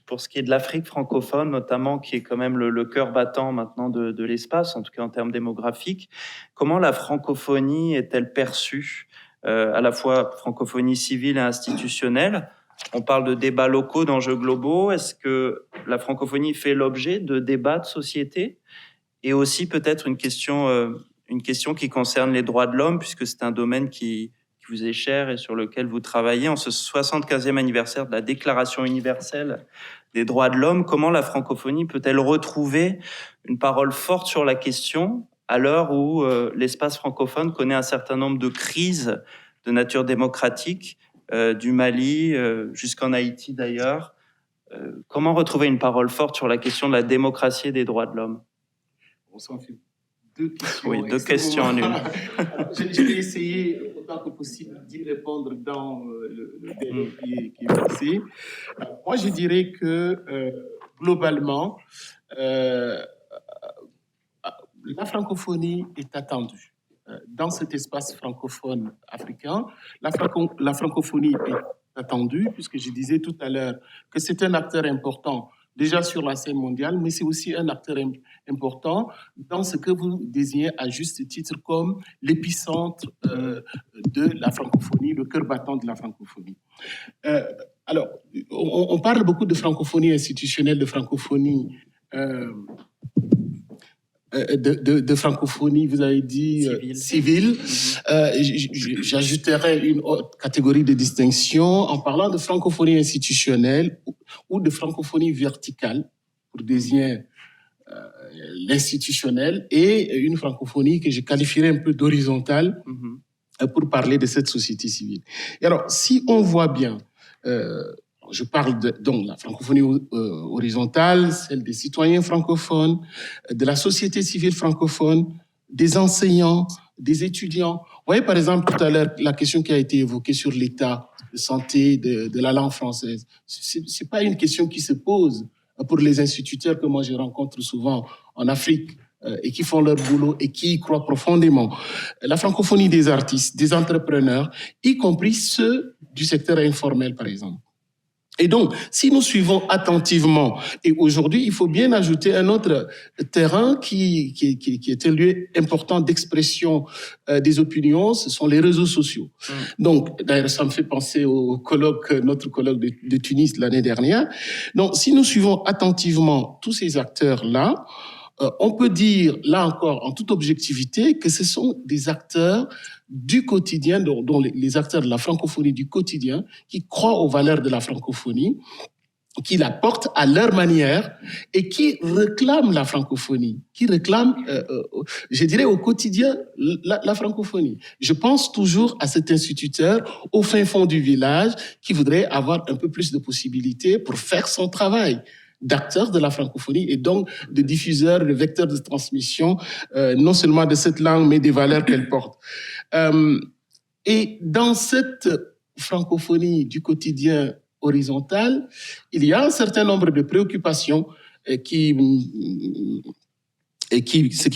pour ce qui est de l'Afrique francophone, notamment, qui est quand même le cœur battant maintenant de l'espace, en tout cas en termes démographiques. Comment la francophonie est-elle perçue, à la fois francophonie civile et institutionnelle? On parle de débats locaux, d'enjeux globaux. Est-ce que la francophonie fait l'objet de débats de société? Et aussi peut-être une question qui concerne les droits de l'homme, puisque c'est un domaine qui vous est cher et sur lequel vous travaillez. En ce 75e anniversaire de la Déclaration universelle des droits de l'homme, comment la francophonie peut-elle retrouver une parole forte sur la question à l'heure où l'espace francophone connaît un certain nombre de crises de nature démocratique, du Mali jusqu'en Haïti d'ailleurs? Comment retrouver une parole forte sur la question de la démocratie et des droits de l'homme? On s'en fait deux questions. Oui, deux questions en une. Je vais essayer autant que possible d'y répondre dans le délai qui est fixé. Moi, je dirais que globalement, la francophonie est attendue. Dans cet espace francophone africain, la francophonie est attendue, puisque je disais tout à l'heure que c'est un acteur important déjà sur la scène mondiale, mais c'est aussi un acteur important dans ce que vous désignez à juste titre comme l'épicentre de la francophonie, le cœur battant de la francophonie. Alors, on parle beaucoup de francophonie institutionnelle, de francophonie de francophonie, vous avez dit civile. J'ajouterais une autre catégorie de distinction en parlant de francophonie institutionnelle ou de francophonie verticale pour désigner l'institutionnel, et une francophonie que je qualifierais un peu d'horizontale pour parler de cette société civile. Et alors, si on voit bien, je parle donc de la francophonie horizontale, celle des citoyens francophones, de la société civile francophone, des enseignants, des étudiants. Vous voyez, par exemple, tout à l'heure, la question qui a été évoquée sur l'état de santé de la langue française. C'est pas une question qui se pose pour les instituteurs que moi je rencontre souvent en Afrique et qui font leur boulot et qui y croient profondément. La francophonie des artistes, des entrepreneurs, y compris ceux du secteur informel, par exemple. Et donc, si nous suivons attentivement, et aujourd'hui, il faut bien ajouter un autre terrain qui est un lieu important d'expression des opinions, ce sont les réseaux sociaux. Donc, d'ailleurs, ça me fait penser au colloque, notre colloque de Tunis l'année dernière. Donc, si nous suivons attentivement tous ces acteurs-là, on peut dire, là encore, en toute objectivité, que ce sont des acteurs du quotidien, dont les acteurs de la francophonie du quotidien, qui croient aux valeurs de la francophonie, qui la portent à leur manière et qui réclament la francophonie, qui réclament, je dirais, au quotidien, la francophonie. Je pense toujours à cet instituteur au fin fond du village qui voudrait avoir un peu plus de possibilités pour faire son travail d'acteurs de la francophonie et donc de diffuseurs, de vecteurs de transmission, non seulement de cette langue, mais des valeurs qu'elle porte. Et dans cette francophonie du quotidien horizontale, il y a un certain nombre de préoccupations ce qui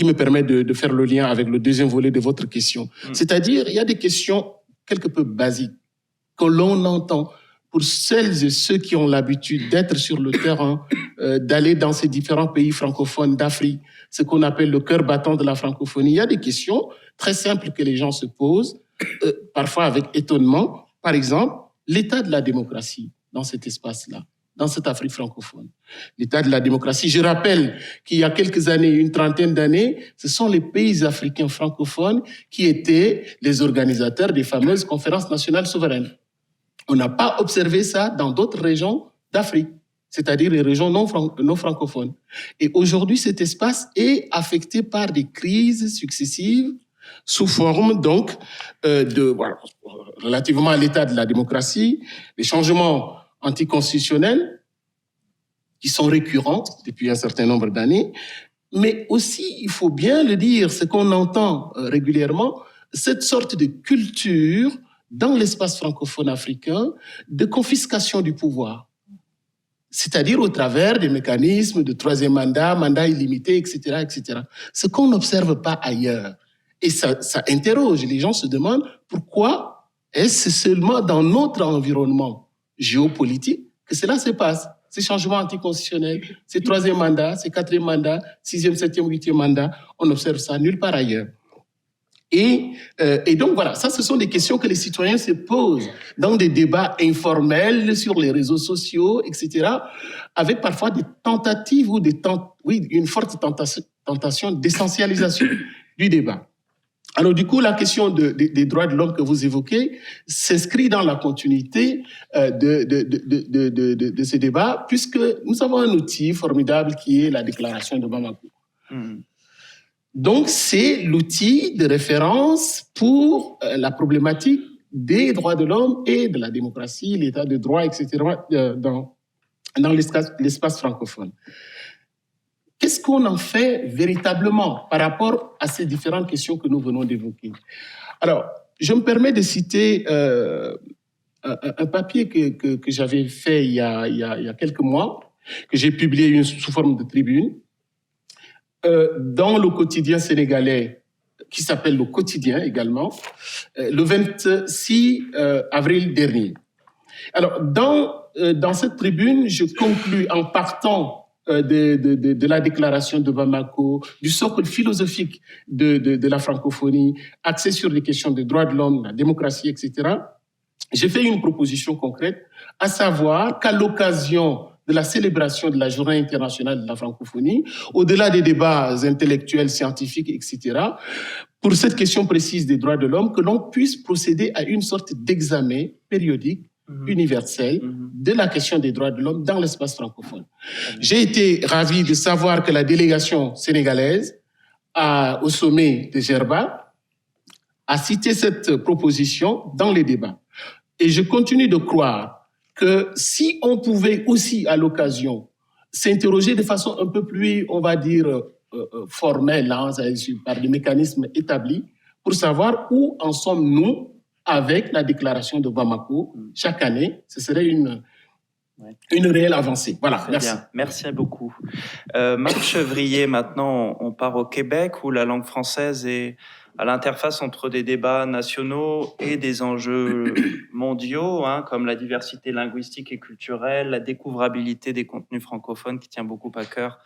me permet de faire le lien avec le deuxième volet de votre question. C'est-à-dire, il y a des questions quelque peu basiques que l'on entend pour celles et ceux qui ont l'habitude d'être sur le terrain, d'aller dans ces différents pays francophones d'Afrique, ce qu'on appelle le cœur battant de la francophonie. Il y a des questions très simples que les gens se posent, parfois avec étonnement. Par exemple, l'état de la démocratie dans cet espace-là. dans cette Afrique francophone. L'état de la démocratie. Je rappelle qu'il y a quelques années, une trentaine d'années, ce sont les pays africains francophones qui étaient les organisateurs des fameuses conférences nationales souveraines. On n'a pas observé ça dans d'autres régions d'Afrique, c'est-à-dire les régions non francophones. Et aujourd'hui, cet espace est affecté par des crises successives sous forme donc relativement à l'état de la démocratie, des changements anticonstitutionnels qui sont récurrents depuis un certain nombre d'années, mais aussi, il faut bien le dire, ce qu'on entend régulièrement, cette sorte de culture dans l'espace francophone africain de confiscation du pouvoir, c'est-à-dire au travers des mécanismes de troisième mandat, mandat illimité, etc., etc. Ce qu'on n'observe pas ailleurs. Et ça interroge, les gens se demandent pourquoi est-ce seulement dans notre environnement géopolitique que cela se passe. Ces changements anticonstitutionnels, ces troisième mandats, ces quatrième mandats, sixième, septième, huitième mandats, on observe ça nulle part ailleurs. Et donc voilà, ça ce sont des questions que les citoyens se posent dans des débats informels sur les réseaux sociaux, etc., avec parfois des tentatives ou une forte tentation d'essentialisation du débat. Alors du coup, la question des droits de l'homme que vous évoquez s'inscrit dans la continuité de ces débats, puisque nous avons un outil formidable qui est la déclaration de Bamako. Donc c'est l'outil de référence pour la problématique des droits de l'homme et de la démocratie, l'état de droit, etc., dans l'espace francophone. Qu'est-ce qu'on en fait véritablement par rapport à ces différentes questions que nous venons d'évoquer? Alors, je me permets de citer un papier que j'avais fait il y a quelques mois, que j'ai publié sous forme de tribune, dans le quotidien sénégalais, qui s'appelle Le Quotidien également, le 26 avril dernier. Alors, dans cette tribune, je conclus en partant de la déclaration de Bamako, du socle philosophique de la francophonie, axé sur les questions des droits de l'homme, la démocratie, etc. J'ai fait une proposition concrète, à savoir qu'à l'occasion de la célébration de la Journée internationale de la francophonie, au-delà des débats intellectuels, scientifiques, etc., pour cette question précise des droits de l'homme, que l'on puisse procéder à une sorte d'examen périodique universel de la question des droits de l'homme dans l'espace francophone. J'ai été ravi de savoir que la délégation sénégalaise au sommet de Djerba a cité cette proposition dans les débats. Et je continue de croire que si on pouvait aussi, à l'occasion, s'interroger de façon un peu plus, on va dire, formelle, par des mécanismes établis, pour savoir où en sommes-nous avec la déclaration de Bamako chaque année, ce serait une réelle avancée. Voilà, très merci. Bien. Merci beaucoup. Marc Chevrier, maintenant, on part au Québec, où la langue française est à l'interface entre des débats nationaux et des enjeux mondiaux, comme la diversité linguistique et culturelle, la découvrabilité des contenus francophones qui tient beaucoup à cœur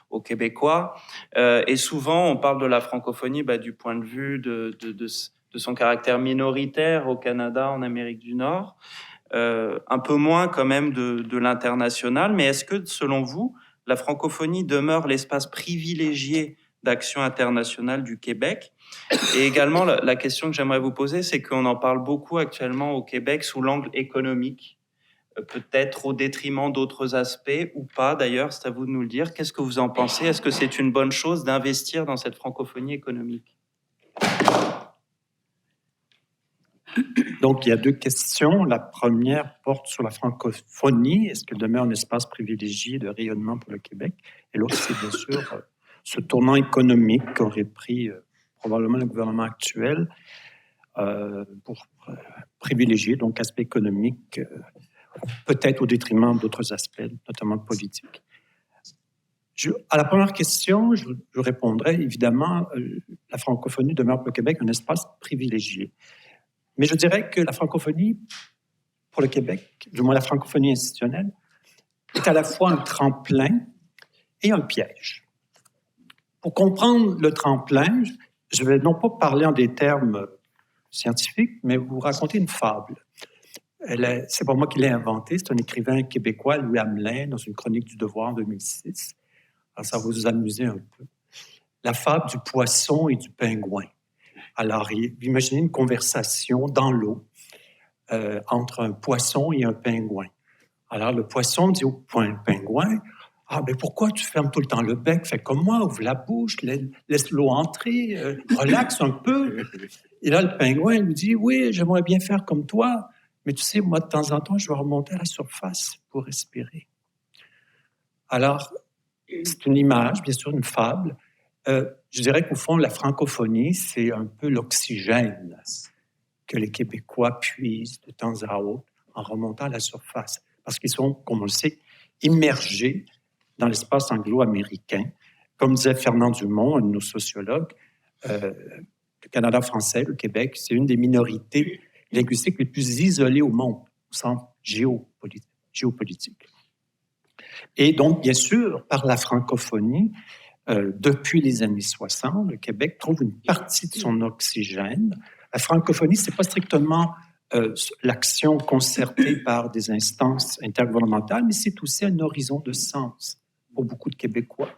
aux Québécois. Et souvent, on parle de la francophonie du point de vue de son caractère minoritaire au Canada, en Amérique du Nord, un peu moins quand même de l'international. Mais est-ce que, selon vous, la francophonie demeure l'espace privilégié d'action internationale du Québec? Et également, la question que j'aimerais vous poser, c'est qu'on en parle beaucoup actuellement au Québec sous l'angle économique, peut-être au détriment d'autres aspects ou pas. D'ailleurs, c'est à vous de nous le dire. Qu'est-ce que vous en pensez? Est-ce que c'est une bonne chose d'investir dans cette francophonie économique? Donc, il y a deux questions. La première porte sur la francophonie. Est-ce qu'elle demeure un espace privilégié de rayonnement pour le Québec? Et l'autre, c'est bien sûr ce tournant économique qu'aurait pris probablement le gouvernement actuel pour privilégier donc aspect économique, peut-être au détriment d'autres aspects, notamment politiques. À la première question, je répondrai évidemment, la francophonie demeure pour le Québec un espace privilégié. Mais je dirais que la francophonie, pour le Québec, du moins la francophonie institutionnelle, est à la fois un tremplin et un piège. Pour comprendre le tremplin, je vais non pas parler en des termes scientifiques, mais vous raconter une fable. C'est pas moi qui l'ai inventé, c'est un écrivain québécois, Louis Hamelin, dans une chronique du Devoir en 2006. Alors, ça va vous amuser un peu. La fable du poisson et du pingouin. Alors, imaginez une conversation dans l'eau entre un poisson et un pingouin. Alors, le poisson dit au pingouin, « Ah, ben pourquoi tu fermes tout le temps le bec? Fais comme moi, ouvre la bouche, laisse l'eau entrer, relaxe un peu. » Et là, le pingouin lui dit, « Oui, j'aimerais bien faire comme toi, mais tu sais, moi, de temps en temps, je vais remonter à la surface pour respirer. » Alors, c'est une image, bien sûr, une fable. Je dirais qu'au fond, la francophonie, c'est un peu l'oxygène que les Québécois puisent de temps à autre en remontant à la surface. Parce qu'ils sont, comme on le sait, immergés dans l'espace anglo-américain. Comme disait Fernand Dumont, un de nos sociologues, le Canada français, le Québec, c'est une des minorités linguistiques les plus isolées au monde, au sens géopolitique. Et donc, bien sûr, par la francophonie, depuis les années 60, le Québec trouve une partie de son oxygène. La francophonie, ce n'est pas strictement l'action concertée par des instances intergouvernementales, mais c'est aussi un horizon de sens pour beaucoup de Québécois.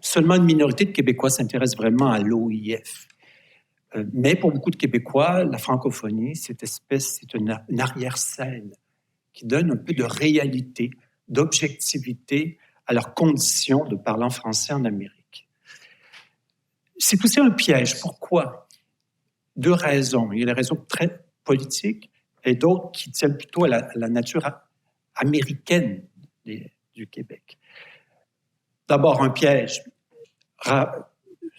Seulement une minorité de Québécois s'intéresse vraiment à l'OIF. Mais pour beaucoup de Québécois, la francophonie, c'est une arrière-scène qui donne un peu de réalité, d'objectivité à leur condition de parler en français en Amérique. C'est aussi un piège. Pourquoi? 2 raisons. Il y a des raisons très politiques et d'autres qui tiennent plutôt à la nature américaine du Québec. D'abord, un piège.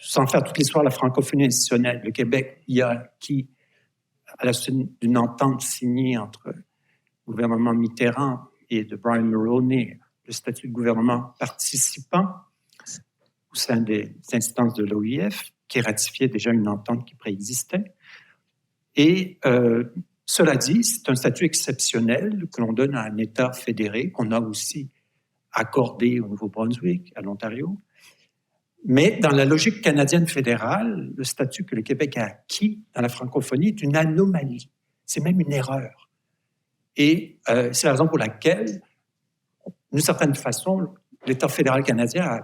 Sans faire toute l'histoire de la francophonie institutionnelle, le Québec y a acquis, à la suite d'une entente signée entre le gouvernement Mitterrand et de Brian Mulroney, le statut de gouvernement participant au sein des instances de l'OIF, qui ratifiait déjà une entente qui préexistait. Et cela dit, c'est un statut exceptionnel que l'on donne à un État fédéré, qu'on a aussi accordé au Nouveau-Brunswick, à l'Ontario. Mais dans la logique canadienne fédérale, le statut que le Québec a acquis dans la francophonie est une anomalie. C'est même une erreur. Et c'est la raison pour laquelle, d'une certaine façon, l'État fédéral canadien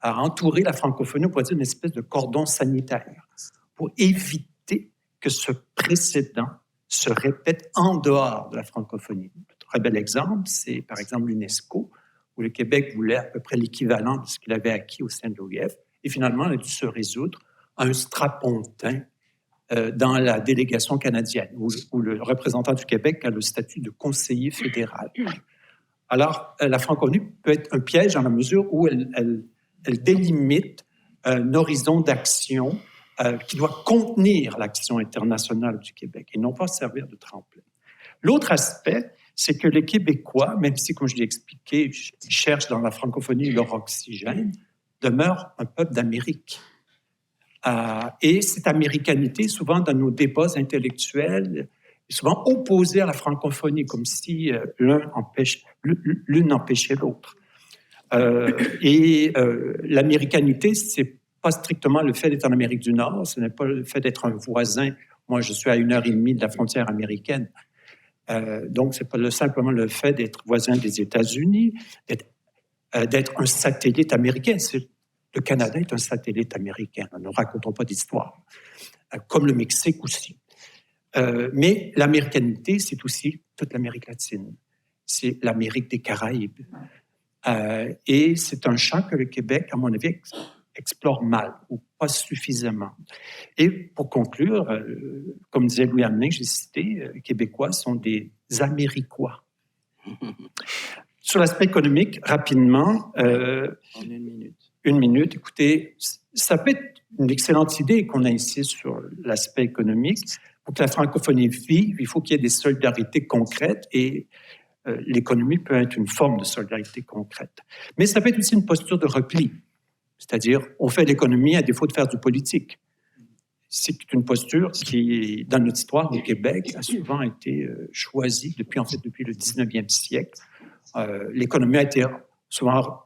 a entouré la francophonie, on pourrait dire, une espèce de cordon sanitaire pour éviter que ce précédent se répète en dehors de la francophonie. Un très bel exemple, c'est par exemple l'UNESCO, où le Québec voulait à peu près l'équivalent de ce qu'il avait acquis au sein de l'OIF, et finalement, il a dû se résoudre à un strapontin dans la délégation canadienne, où le représentant du Québec a le statut de conseiller fédéral. Alors, la francophonie peut être un piège dans la mesure où elle délimite un horizon d'action qui doit contenir l'action internationale du Québec et non pas servir de tremplin. L'autre aspect, c'est que les Québécois, même si, comme je l'ai expliqué, ils cherchent dans la francophonie leur oxygène, demeurent un peuple d'Amérique. Et cette américanité, souvent dans nos débats intellectuels, est souvent opposée à la francophonie, comme si l'une empêchait l'autre. L'américanité, c'est pas strictement le fait d'être en Amérique du Nord, ce n'est pas le fait d'être un voisin. Moi, je suis à 1h30 de la frontière américaine. Donc, c'est pas simplement le fait d'être voisin des États-Unis, d'être un satellite américain. Le Canada est un satellite américain. Ne racontons pas d'histoire. Comme le Mexique aussi. Mais l'américanité, c'est aussi toute l'Amérique latine. C'est l'Amérique des Caraïbes. Et c'est un champ que le Québec, à mon avis, explore mal ou pas suffisamment. Et pour conclure, comme disait Louis Hamelin, j'ai cité, les Québécois sont des Américois. Sur l'aspect économique, rapidement, une minute, écoutez, ça peut être une excellente idée qu'on insiste sur l'aspect économique. Pour que la francophonie vive, il faut qu'il y ait des solidarités concrètes et l'économie peut être une forme de solidarité concrète. Mais ça peut être aussi une posture de repli. C'est-à-dire, on fait l'économie à défaut de faire du politique. C'est une posture qui, dans notre histoire au Québec, a souvent été choisie depuis le 19e siècle. L'économie a été souvent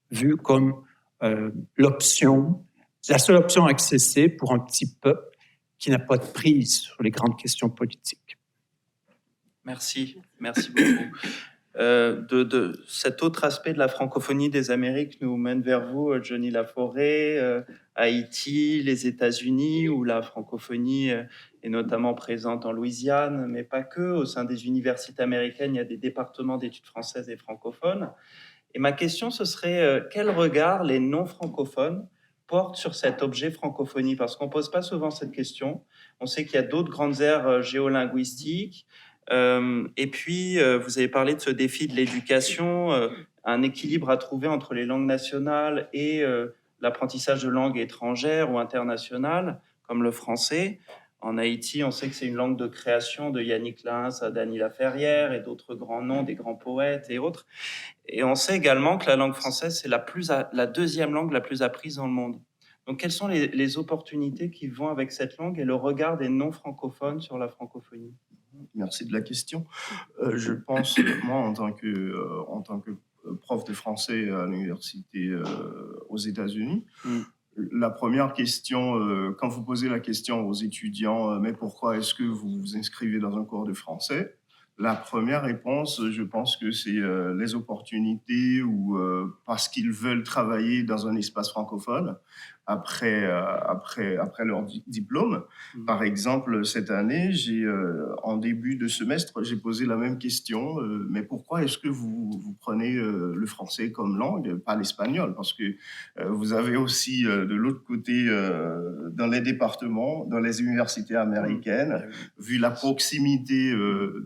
vue comme la seule option accessible pour un petit peuple qui n'a pas de prise sur les grandes questions politiques. Merci beaucoup. De cet autre aspect de la francophonie des Amériques nous mène vers vous, Johnny Laforêt, Haïti, les États-Unis, où la francophonie est notamment présente en Louisiane, mais pas que. Au sein des universités américaines, il y a des départements d'études françaises et francophones. Et ma question, ce serait quel regard les non-francophones portent sur cet objet francophonie? Parce qu'on ne pose pas souvent cette question. On sait qu'il y a d'autres grandes aires géolinguistiques. Et puis, vous avez parlé de ce défi de l'éducation, un équilibre à trouver entre les langues nationales et l'apprentissage de langues étrangères ou internationales, comme le français. En Haïti, on sait que c'est une langue de création de Yannick Lins à Dany Laferrière et d'autres grands noms, des grands poètes et autres. Et on sait également que la langue française, c'est la deuxième langue la plus apprise dans le monde. Donc, quelles sont les opportunités qui vont avec cette langue et le regard des non-francophones sur la francophonie? Merci de la question. Je pense, moi, en tant que prof de français à l'université aux États-Unis, la première question, quand vous posez la question aux étudiants, mais pourquoi est-ce que vous vous inscrivez dans un cours de français? La première réponse, je pense que c'est les opportunités ou parce qu'ils veulent travailler dans un espace francophone après leur diplôme. Par exemple, cette année, en début de semestre, j'ai posé la même question. Mais pourquoi est-ce que vous prenez le français comme langue, pas l'espagnol? Parce que vous avez aussi de l'autre côté, dans les départements, dans les universités américaines, vu la proximité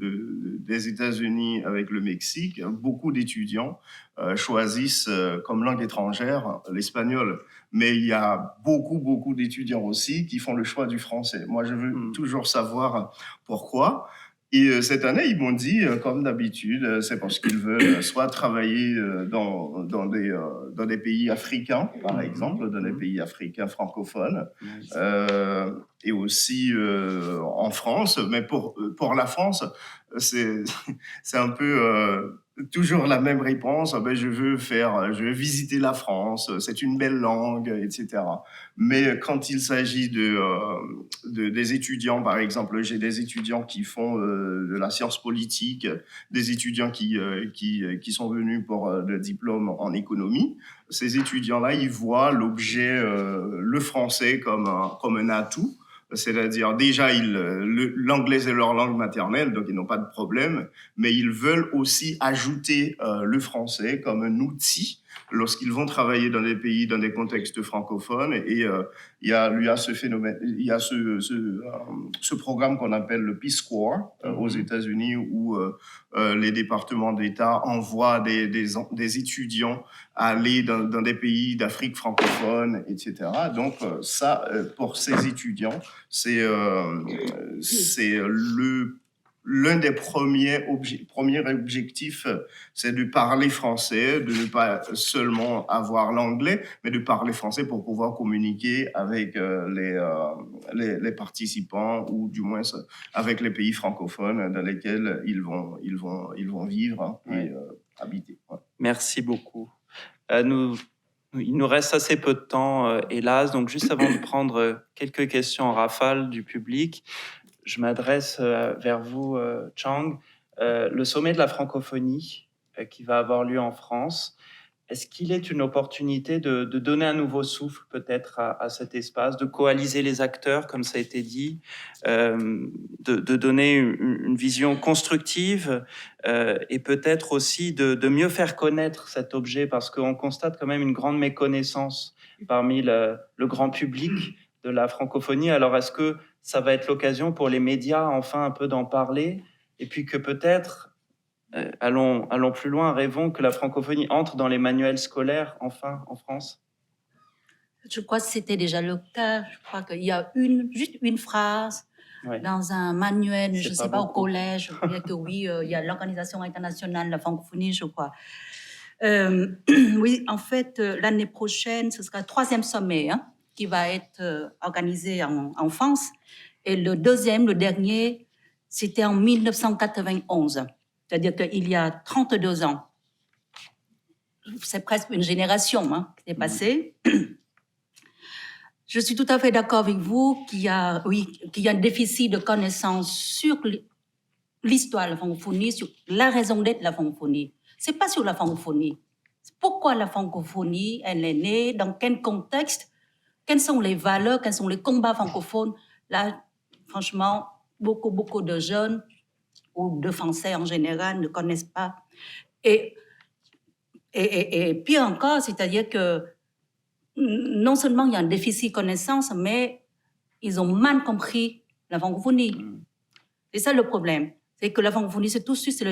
des États-Unis avec le Mexique, beaucoup d'étudiants choisissent comme langue étrangère l'espagnol. Mais il y a beaucoup d'étudiants aussi qui font le choix du français. Moi, je veux toujours savoir pourquoi. Et cette année, ils m'ont dit, comme d'habitude, c'est parce qu'ils veulent soit travailler dans des pays africains, par exemple, dans des pays africains francophones, et aussi en France. Mais pour la France, c'est un peu toujours la même réponse. Je veux visiter la France, c'est une belle langue, etc. Mais quand il s'agit des étudiants, par exemple, j'ai des étudiants qui font de la science politique, des étudiants qui sont venus pour le diplôme en économie. Ces étudiants-là, ils voient l'objet, le français comme un atout. C'est-à-dire, déjà, l'anglais est leur langue maternelle, donc ils n'ont pas de problème, mais ils veulent aussi ajouter le français comme un outil lorsqu'ils vont travailler dans des pays, dans des contextes francophones. Et il y a ce phénomène, il y a ce programme qu'on appelle le Peace Corps aux États-Unis, où les départements d'État envoient des étudiants aller dans des pays d'Afrique francophone, etc. Donc ça, pour ces étudiants, c'est l'un des premiers objectifs, c'est de parler français, de ne pas seulement avoir l'anglais, mais de parler français pour pouvoir communiquer avec les participants, ou du moins avec les pays francophones dans lesquels ils vont vivre et habiter. Ouais. Merci beaucoup. Il nous reste assez peu de temps, hélas. Donc, juste avant de prendre quelques questions en rafale du public, je m'adresse vers vous, Chang. Le sommet de la francophonie qui va avoir lieu en France, est-ce qu'il est une opportunité de donner un nouveau souffle peut-être à cet espace, de coaliser les acteurs, comme ça a été dit, de donner une vision constructive et peut-être aussi de mieux faire connaître cet objet, parce qu'on constate quand même une grande méconnaissance parmi le grand public de la francophonie. Alors, est-ce que ça va être l'occasion pour les médias, enfin, un peu d'en parler, et puis que peut-être, allons plus loin, rêvons que la francophonie entre dans les manuels scolaires, enfin, en France? Je crois que c'était déjà le cas. Je crois qu'il y a juste une phrase dans un manuel, je ne sais pas, au collège. Je crois que oui, il y a l'Organisation internationale de la francophonie, je crois. Oui, en fait, l'année prochaine, ce sera le 3e sommet qui va être organisé en France. Et le dernier, c'était en 1991. C'est-à-dire qu'il y a 32 ans. C'est presque une génération qui est passée. Je suis tout à fait d'accord avec vous qu'il y a un déficit de connaissances sur l'histoire de la francophonie, sur la raison d'être de la francophonie. C'est pas sur la francophonie. Pourquoi la francophonie, elle est née, dans quel contexte, quelles sont les valeurs, quels sont les combats francophones. Là, franchement, beaucoup de jeunes ou de Français en général ne connaissent pas. Et pire encore, c'est-à-dire que non seulement il y a un déficit de connaissance, mais ils ont mal compris la francophonie. C'est ça le problème. C'est que la francophonie, c'est tout de suite le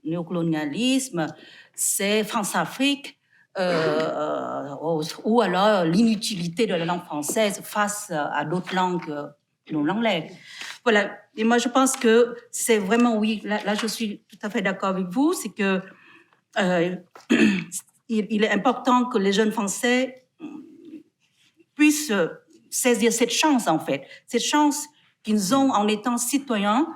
néocolonialisme, c'est France-Afrique, ou alors l'inutilité de la langue française face à d'autres langues, non l'anglais. Voilà. Et moi, je pense que c'est vraiment, oui, là je suis tout à fait d'accord avec vous, c'est que il est important que les jeunes Français puissent saisir cette chance, en fait. Cette chance qu'ils ont en étant citoyens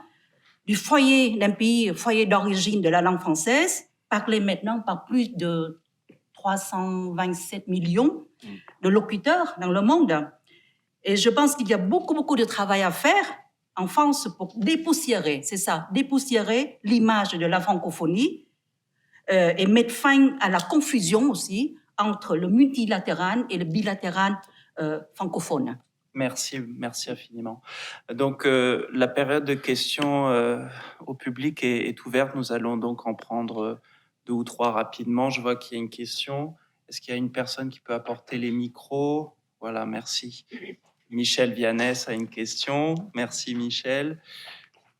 du foyer d'un pays, foyer d'origine de la langue française, parlé maintenant par plus de 327 millions de locuteurs dans le monde. Et je pense qu'il y a beaucoup de travail à faire en France pour dépoussiérer, c'est ça, dépoussiérer l'image de la francophonie et mettre fin à la confusion aussi entre le multilatéral et le bilatéral francophone. Merci infiniment. Donc, la période de questions au public est ouverte. Nous allons donc en prendre 2 ou 3 rapidement. Je vois qu'il y a une question. Est-ce qu'il y a une personne qui peut apporter les micros? Voilà, merci. Michel Vianès a une question. Merci, Michel.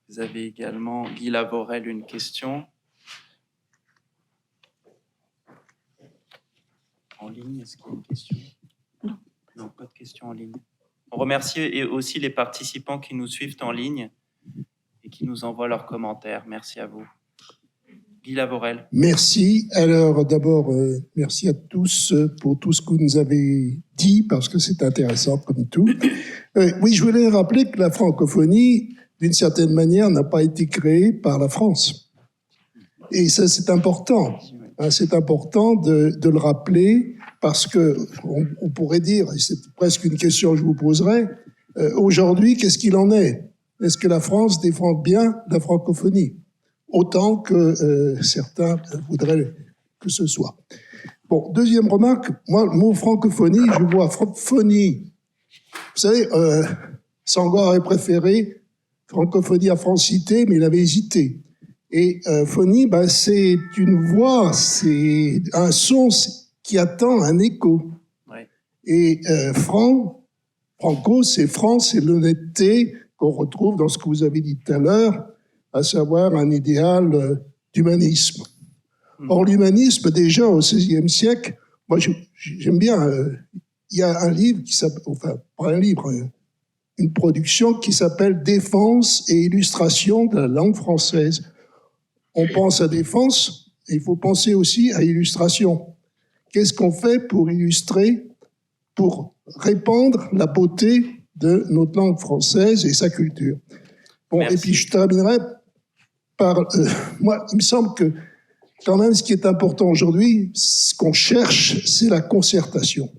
Vous avez également Guy Lavorel une question. En ligne, est-ce qu'il y a une question? Non, pas de question en ligne. On remercie aussi les participants qui nous suivent en ligne et qui nous envoient leurs commentaires. Merci à vous. Guy Lavorel. Merci. Alors d'abord, merci à tous pour tout ce que vous nous avez dit, parce que c'est intéressant comme tout. Oui, je voulais rappeler que la francophonie, d'une certaine manière, n'a pas été créée par la France. Et ça, c'est important. C'est important de le rappeler, parce que on pourrait dire, et c'est presque une question que je vous poserai, aujourd'hui, qu'est-ce qu'il en est? Est-ce que la France défend bien la francophonie autant que certains voudraient que ce soit? Bon, deuxième remarque, moi, le mot francophonie, je vois phonie. Vous savez, Senghor avait préféré francophonie à francité, mais il avait hésité. Et phonie, ben, c'est une voix, c'est un son qui attend un écho. Ouais. Et franco, c'est franc, c'est l'honnêteté qu'on retrouve dans ce que vous avez dit tout à l'heure, à savoir un idéal d'humanisme. Or, l'humanisme, déjà au XVIe siècle, moi j'aime bien, il y a un livre qui s'appelle, enfin, pas un livre, une production qui s'appelle « Défense et illustration de la langue française ». On pense à défense, et il faut penser aussi à illustration. Qu'est-ce qu'on fait pour illustrer, pour répandre la beauté de notre langue française et sa culture? Bon, merci. Et puis je terminerai par... moi, il me semble que quand même ce qui est important aujourd'hui, ce qu'on cherche, c'est la concertation.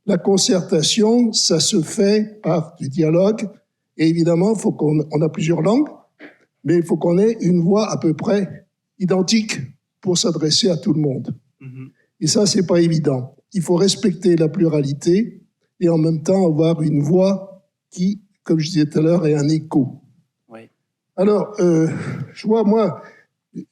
La concertation, ça se fait par du dialogue, et évidemment, il faut qu'on a plusieurs langues, mais il faut qu'on ait une voix à peu près identique pour s'adresser à tout le monde. Et ça, c'est pas évident. Il faut respecter la pluralité et en même temps avoir une voix qui, comme je disais tout à l'heure, ait un écho. Oui. Alors, je vois, moi,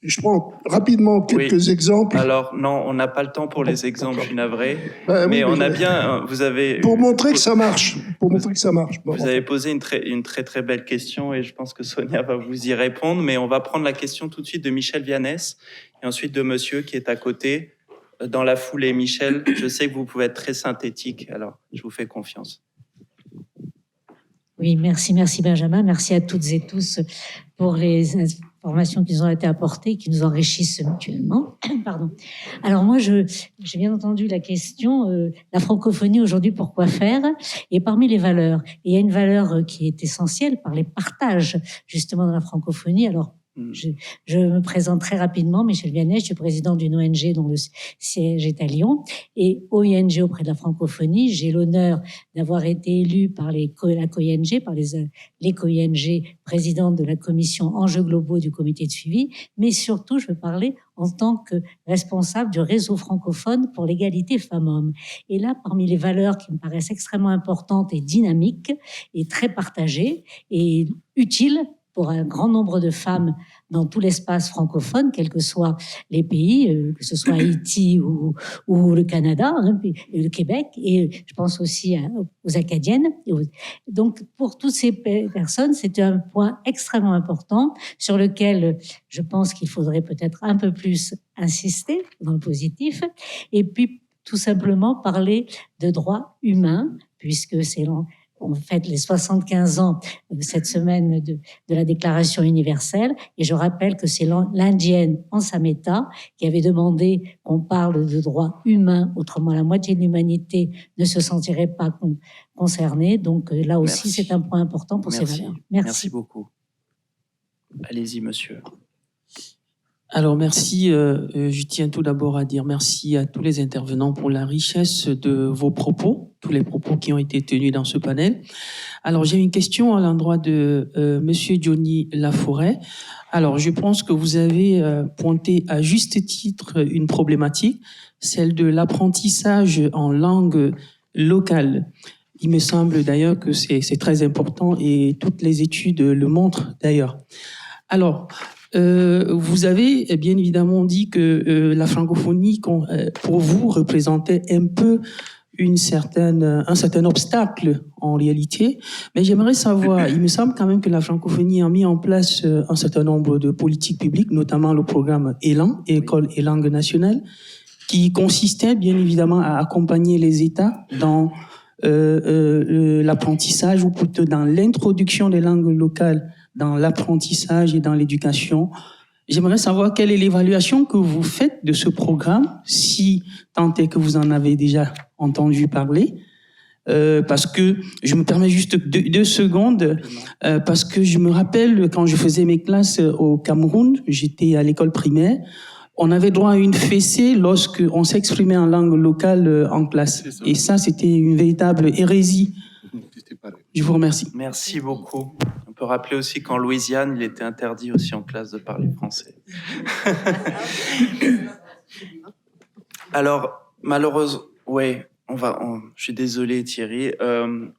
je prends rapidement quelques exemples. Alors, non, on n'a pas le temps pour les exemples, je suis navré. Mais on a bien, vous avez... Pour montrer que ça marche. Vous avez posé une très belle question et je pense que Sonia va vous y répondre. Mais on va prendre la question tout de suite de Michel Vianès et ensuite de monsieur qui est à côté. Dans la foulée, Michel, je sais que vous pouvez être très synthétique, alors je vous fais confiance. Oui, merci Benjamin, merci à toutes et tous pour les informations qui nous ont été apportées, qui nous enrichissent mutuellement. Pardon. Alors moi, j'ai bien entendu la question, la francophonie aujourd'hui, pourquoi faire? Et parmi les valeurs, il y a une valeur qui est essentielle par les partages justement dans la francophonie. Alors Je me présente très rapidement, Michel Vianney, je suis président d'une ONG dont le siège est à Lyon. Et OING auprès de la francophonie, j'ai l'honneur d'avoir été élue par la COING, par les COING, présidente de la commission enjeux globaux du comité de suivi. Mais surtout, je veux parler en tant que responsable du réseau francophone pour l'égalité femmes-hommes. Et là, parmi les valeurs qui me paraissent extrêmement importantes et dynamiques et très partagées et utiles pour un grand nombre de femmes dans tout l'espace francophone, quels que soient les pays, que ce soit Haïti ou le Canada, et le Québec, et je pense aussi aux Acadiennes. Donc, pour toutes ces personnes, c'est un point extrêmement important sur lequel je pense qu'il faudrait peut-être un peu plus insister dans le positif, et puis tout simplement parler de droits humains, puisque c'est on fête les 75 ans cette semaine de la Déclaration universelle. Et je rappelle que c'est l'indienne Ansa Mehta qui avait demandé qu'on parle de droits humains. Autrement, la moitié de l'humanité ne se sentirait pas concernée. Donc là aussi, c'est un point important pour ces valeurs. Merci beaucoup. Allez-y, monsieur. Alors merci, je tiens tout d'abord à dire merci à tous les intervenants pour la richesse de vos propos, tous les propos qui ont été tenus dans ce panel. Alors j'ai une question à l'endroit de monsieur Johnny Laforêt. Alors je pense que vous avez pointé à juste titre une problématique, celle de l'apprentissage en langue locale. Il me semble d'ailleurs que c'est très important et toutes les études le montrent d'ailleurs. Alors, vous avez bien évidemment dit que la francophonie, pour vous, représentait un peu un certain obstacle en réalité. Mais j'aimerais savoir, il me semble quand même que la francophonie a mis en place un certain nombre de politiques publiques, notamment le programme ELAN, École et langue nationale, qui consistait bien évidemment à accompagner les États dans l'apprentissage ou plutôt dans l'introduction des langues locales dans l'apprentissage et dans l'éducation. J'aimerais savoir quelle est l'évaluation que vous faites de ce programme, si tant est que vous en avez déjà entendu parler. Parce que je me permets juste deux secondes, parce que je me rappelle quand je faisais mes classes au Cameroun, j'étais à l'école primaire, on avait droit à une fessée lorsque on s'exprimait en langue locale en classe. Et ça, c'était une véritable hérésie. Je vous remercie. Merci beaucoup. On peut rappeler aussi qu'en Louisiane, il était interdit aussi en classe de parler français. Alors, malheureusement, ouais, je suis désolé Thierry,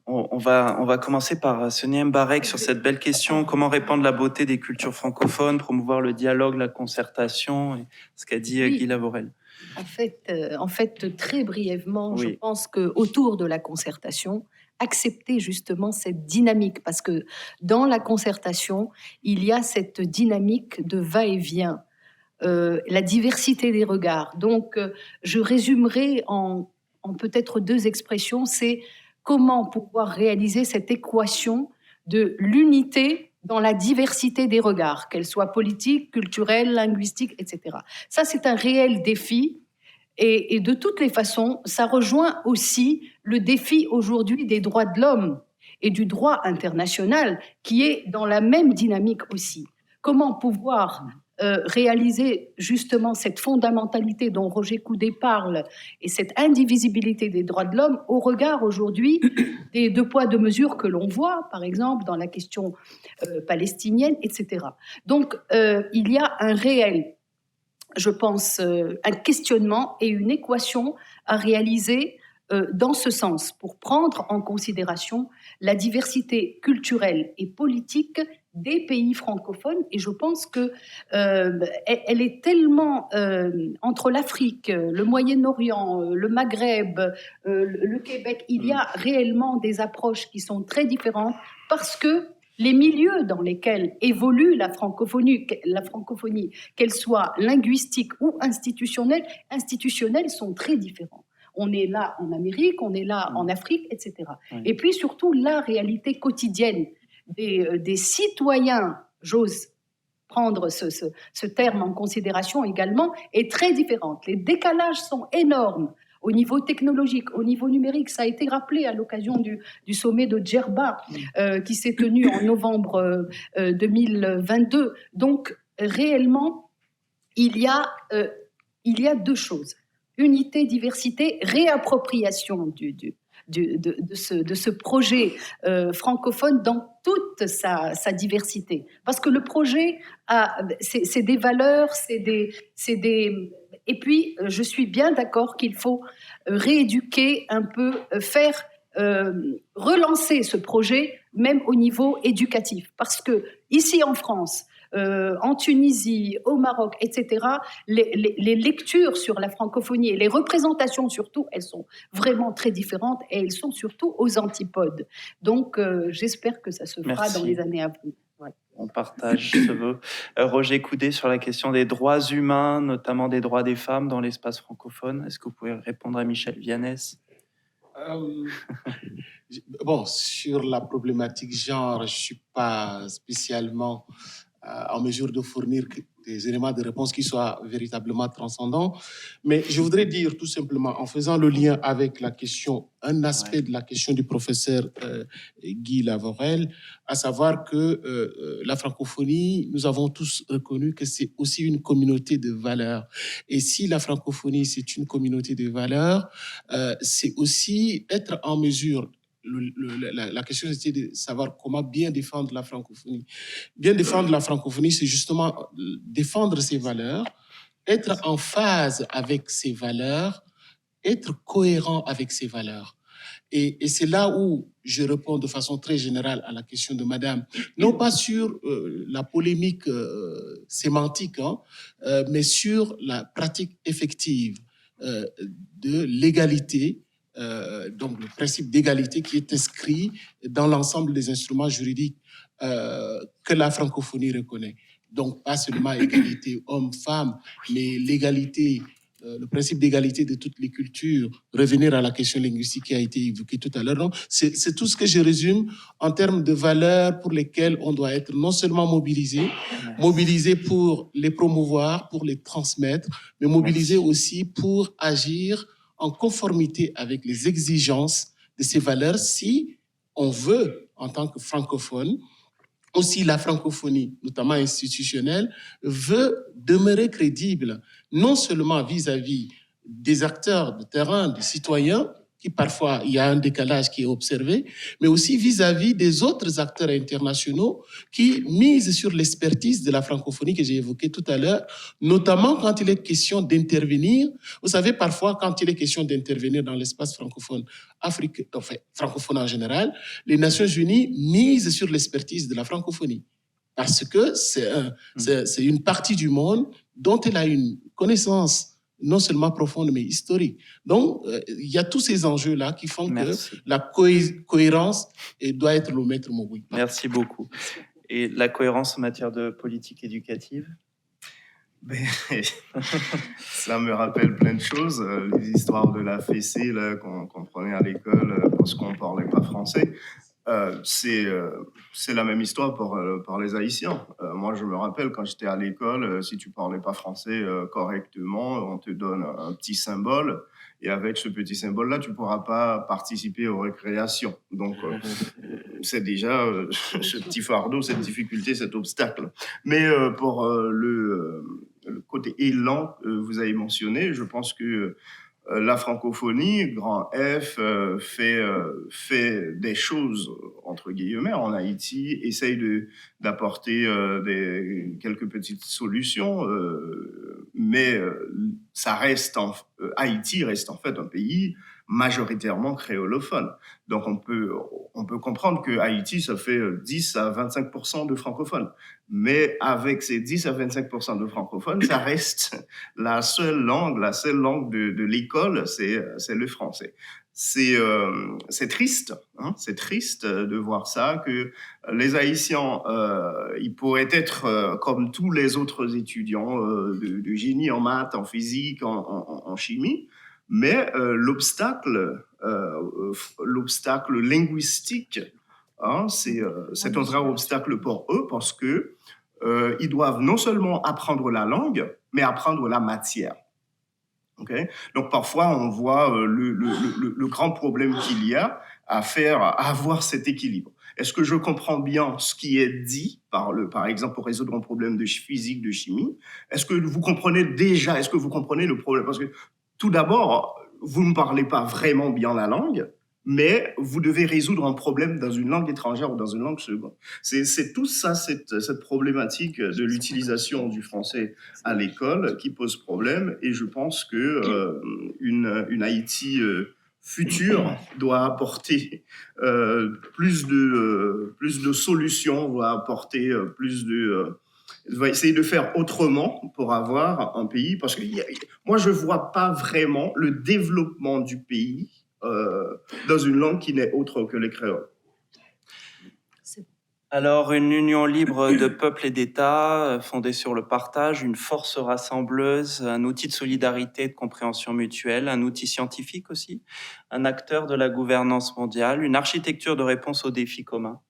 on va commencer par Sonia Mbarek sur cette belle question. Comment répandre la beauté des cultures francophones, promouvoir le dialogue, la concertation, et ce qu'a dit Guy Lavorel. En fait, très brièvement, je pense qu'autour de la concertation, accepter justement cette dynamique, parce que dans la concertation, il y a cette dynamique de va-et-vient, la diversité des regards. Donc, je résumerai en peut-être deux expressions, c'est comment pouvoir réaliser cette équation de l'unité dans la diversité des regards, qu'elle soit politique, culturelle, linguistique, etc. Ça, c'est un réel défi. Et de toutes les façons, ça rejoint aussi le défi aujourd'hui des droits de l'homme et du droit international qui est dans la même dynamique aussi. Comment pouvoir réaliser justement cette fondamentalité dont Roger Coudé parle et cette indivisibilité des droits de l'homme au regard aujourd'hui des deux poids, deux mesures que l'on voit, par exemple, dans la question palestinienne, etc. Donc, il y a un réel, je pense, un questionnement et une équation à réaliser dans ce sens pour prendre en considération la diversité culturelle et politique des pays francophones. Et je pense que elle est tellement entre l'Afrique, le Moyen-Orient, le Maghreb, le Québec, il y a réellement des approches qui sont très différentes parce que les milieux dans lesquels évolue la francophonie, qu'elle soit linguistique ou institutionnelle, sont très différents. On est là en Amérique, on est là en Afrique, etc. Et puis surtout, la réalité quotidienne des citoyens, j'ose prendre ce terme en considération également, est très différente. Les décalages sont énormes au niveau technologique, au niveau numérique. Ça a été rappelé à l'occasion du sommet de Djerba qui s'est tenu en novembre 2022. Donc, réellement, il y a deux choses. Unité, diversité, réappropriation de ce projet francophone dans toute sa diversité. Parce que le projet, c'est des valeurs, et puis, je suis bien d'accord qu'il faut rééduquer un peu, faire relancer ce projet, même au niveau éducatif. Parce que ici en France, en Tunisie, au Maroc, etc., les lectures sur la francophonie et les représentations surtout, elles sont vraiment très différentes et elles sont surtout aux antipodes. Donc, j'espère que ça se fera dans les années à venir. Voilà. On partage ce vœu. Roger Coudé, sur la question des droits humains, notamment des droits des femmes dans l'espace francophone, est-ce que vous pouvez répondre à Michel Vianès? Bon, sur la problématique genre, je ne suis pas spécialement en mesure de fournir des éléments de réponse qui soient véritablement transcendants. Mais je voudrais dire tout simplement, en faisant le lien avec la question, un aspect de la question du professeur Guy Lavorel, à savoir que la francophonie, nous avons tous reconnu que c'est aussi une communauté de valeurs. Et si la francophonie, c'est une communauté de valeurs, c'est aussi être en mesure. La question était de savoir comment bien défendre la francophonie. Bien défendre la francophonie, c'est justement défendre ses valeurs, être en phase avec ses valeurs, être cohérent avec ses valeurs. Et c'est là où je réponds de façon très générale à la question de Madame, non pas sur la polémique sémantique, mais sur la pratique effective de l'égalité. Donc le principe d'égalité qui est inscrit dans l'ensemble des instruments juridiques que la francophonie reconnaît. Donc pas seulement égalité homme-femme, mais l'égalité, le principe d'égalité de toutes les cultures, revenir à la question linguistique qui a été évoquée tout à l'heure. Donc c'est tout ce que je résume en termes de valeurs pour lesquelles on doit être non seulement mobilisé pour les promouvoir, pour les transmettre, mais mobilisé aussi pour agir en conformité avec les exigences de ces valeurs si on veut, en tant que francophone, aussi la francophonie, notamment institutionnelle, veut demeurer crédible, non seulement vis-à-vis des acteurs de terrain, des citoyens, qui parfois il y a un décalage qui est observé, mais aussi vis-à-vis des autres acteurs internationaux qui misent sur l'expertise de la francophonie que j'ai évoquée tout à l'heure, notamment quand il est question d'intervenir. Vous savez, parfois, quand il est question d'intervenir dans l'espace francophone, francophone en général, les Nations Unies misent sur l'expertise de la francophonie. Parce que c'est une partie du monde dont elle a une connaissance non seulement profonde, mais historique. Donc, il y a tous ces enjeux-là qui font que la cohérence doit être le maître mot. Oui. Merci beaucoup. Et la cohérence en matière de politique éducative? Ça me rappelle plein de choses, les histoires de la fessée qu'on prenait à l'école parce qu'on ne parlait pas français. C'est la même histoire pour les Haïtiens. Moi, je me rappelle quand j'étais à l'école, si tu parlais pas français correctement, on te donne un petit symbole et avec ce petit symbole-là, tu pourras pas participer aux récréations. Donc, c'est déjà ce petit fardeau, cette difficulté, cet obstacle. Mais pour le côté élan que vous avez mentionné, je pense que la francophonie, grand F, fait des choses, entre guillemets, en Haïti, essaye d'apporter quelques petites solutions, mais ça reste Haïti reste en fait un pays majoritairement créolophone. Donc on peut comprendre que Haïti, ça fait 10 à 25% de francophones. Mais avec ces 10 à 25% de francophones, ça reste la seule langue de l'école, c'est le français. C'est triste, c'est triste de voir ça, que les Haïtiens, ils pourraient être comme tous les autres étudiants de génie en maths, en physique, en chimie, mais l'obstacle linguistique, c'est un vrai obstacle pour eux parce que ils doivent non seulement apprendre la langue, mais apprendre la matière. Okay. Donc parfois, on voit le grand problème qu'il y a à avoir cet équilibre. Est-ce que je comprends bien ce qui est dit par exemple, pour résoudre un problème de physique, de chimie? Est-ce que vous comprenez le problème? Parce que tout d'abord, vous ne parlez pas vraiment bien la langue, mais vous devez résoudre un problème dans une langue étrangère ou dans une langue seconde. C'est tout ça, cette problématique de l'utilisation du français à l'école qui pose problème. Et je pense que une Haïti future doit apporter plus de solutions, doit apporter va essayer de faire autrement pour avoir un pays. Parce que moi, je vois pas vraiment le développement du pays dans une langue qui n'est autre que les créoles. Alors, une union libre de peuples et d'États, fondée sur le partage, une force rassembleuse, un outil de solidarité et de compréhension mutuelle, un outil scientifique aussi, un acteur de la gouvernance mondiale, une architecture de réponse aux défis communs,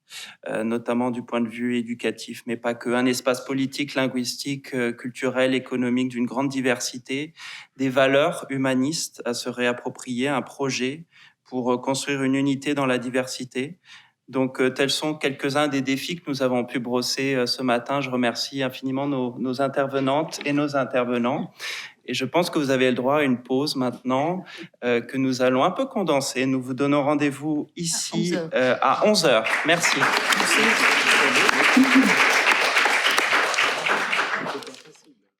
notamment du point de vue éducatif, mais pas que, un espace politique, linguistique, culturel, économique d'une grande diversité, des valeurs humanistes à se réapproprier, un projet pour construire une unité dans la diversité. Donc, tels sont quelques-uns des défis que nous avons pu brosser ce matin. Je remercie infiniment nos intervenantes et nos intervenants. Et je pense que vous avez le droit à une pause maintenant que nous allons un peu condenser. Nous vous donnons rendez-vous ici à 11h. Merci. Merci.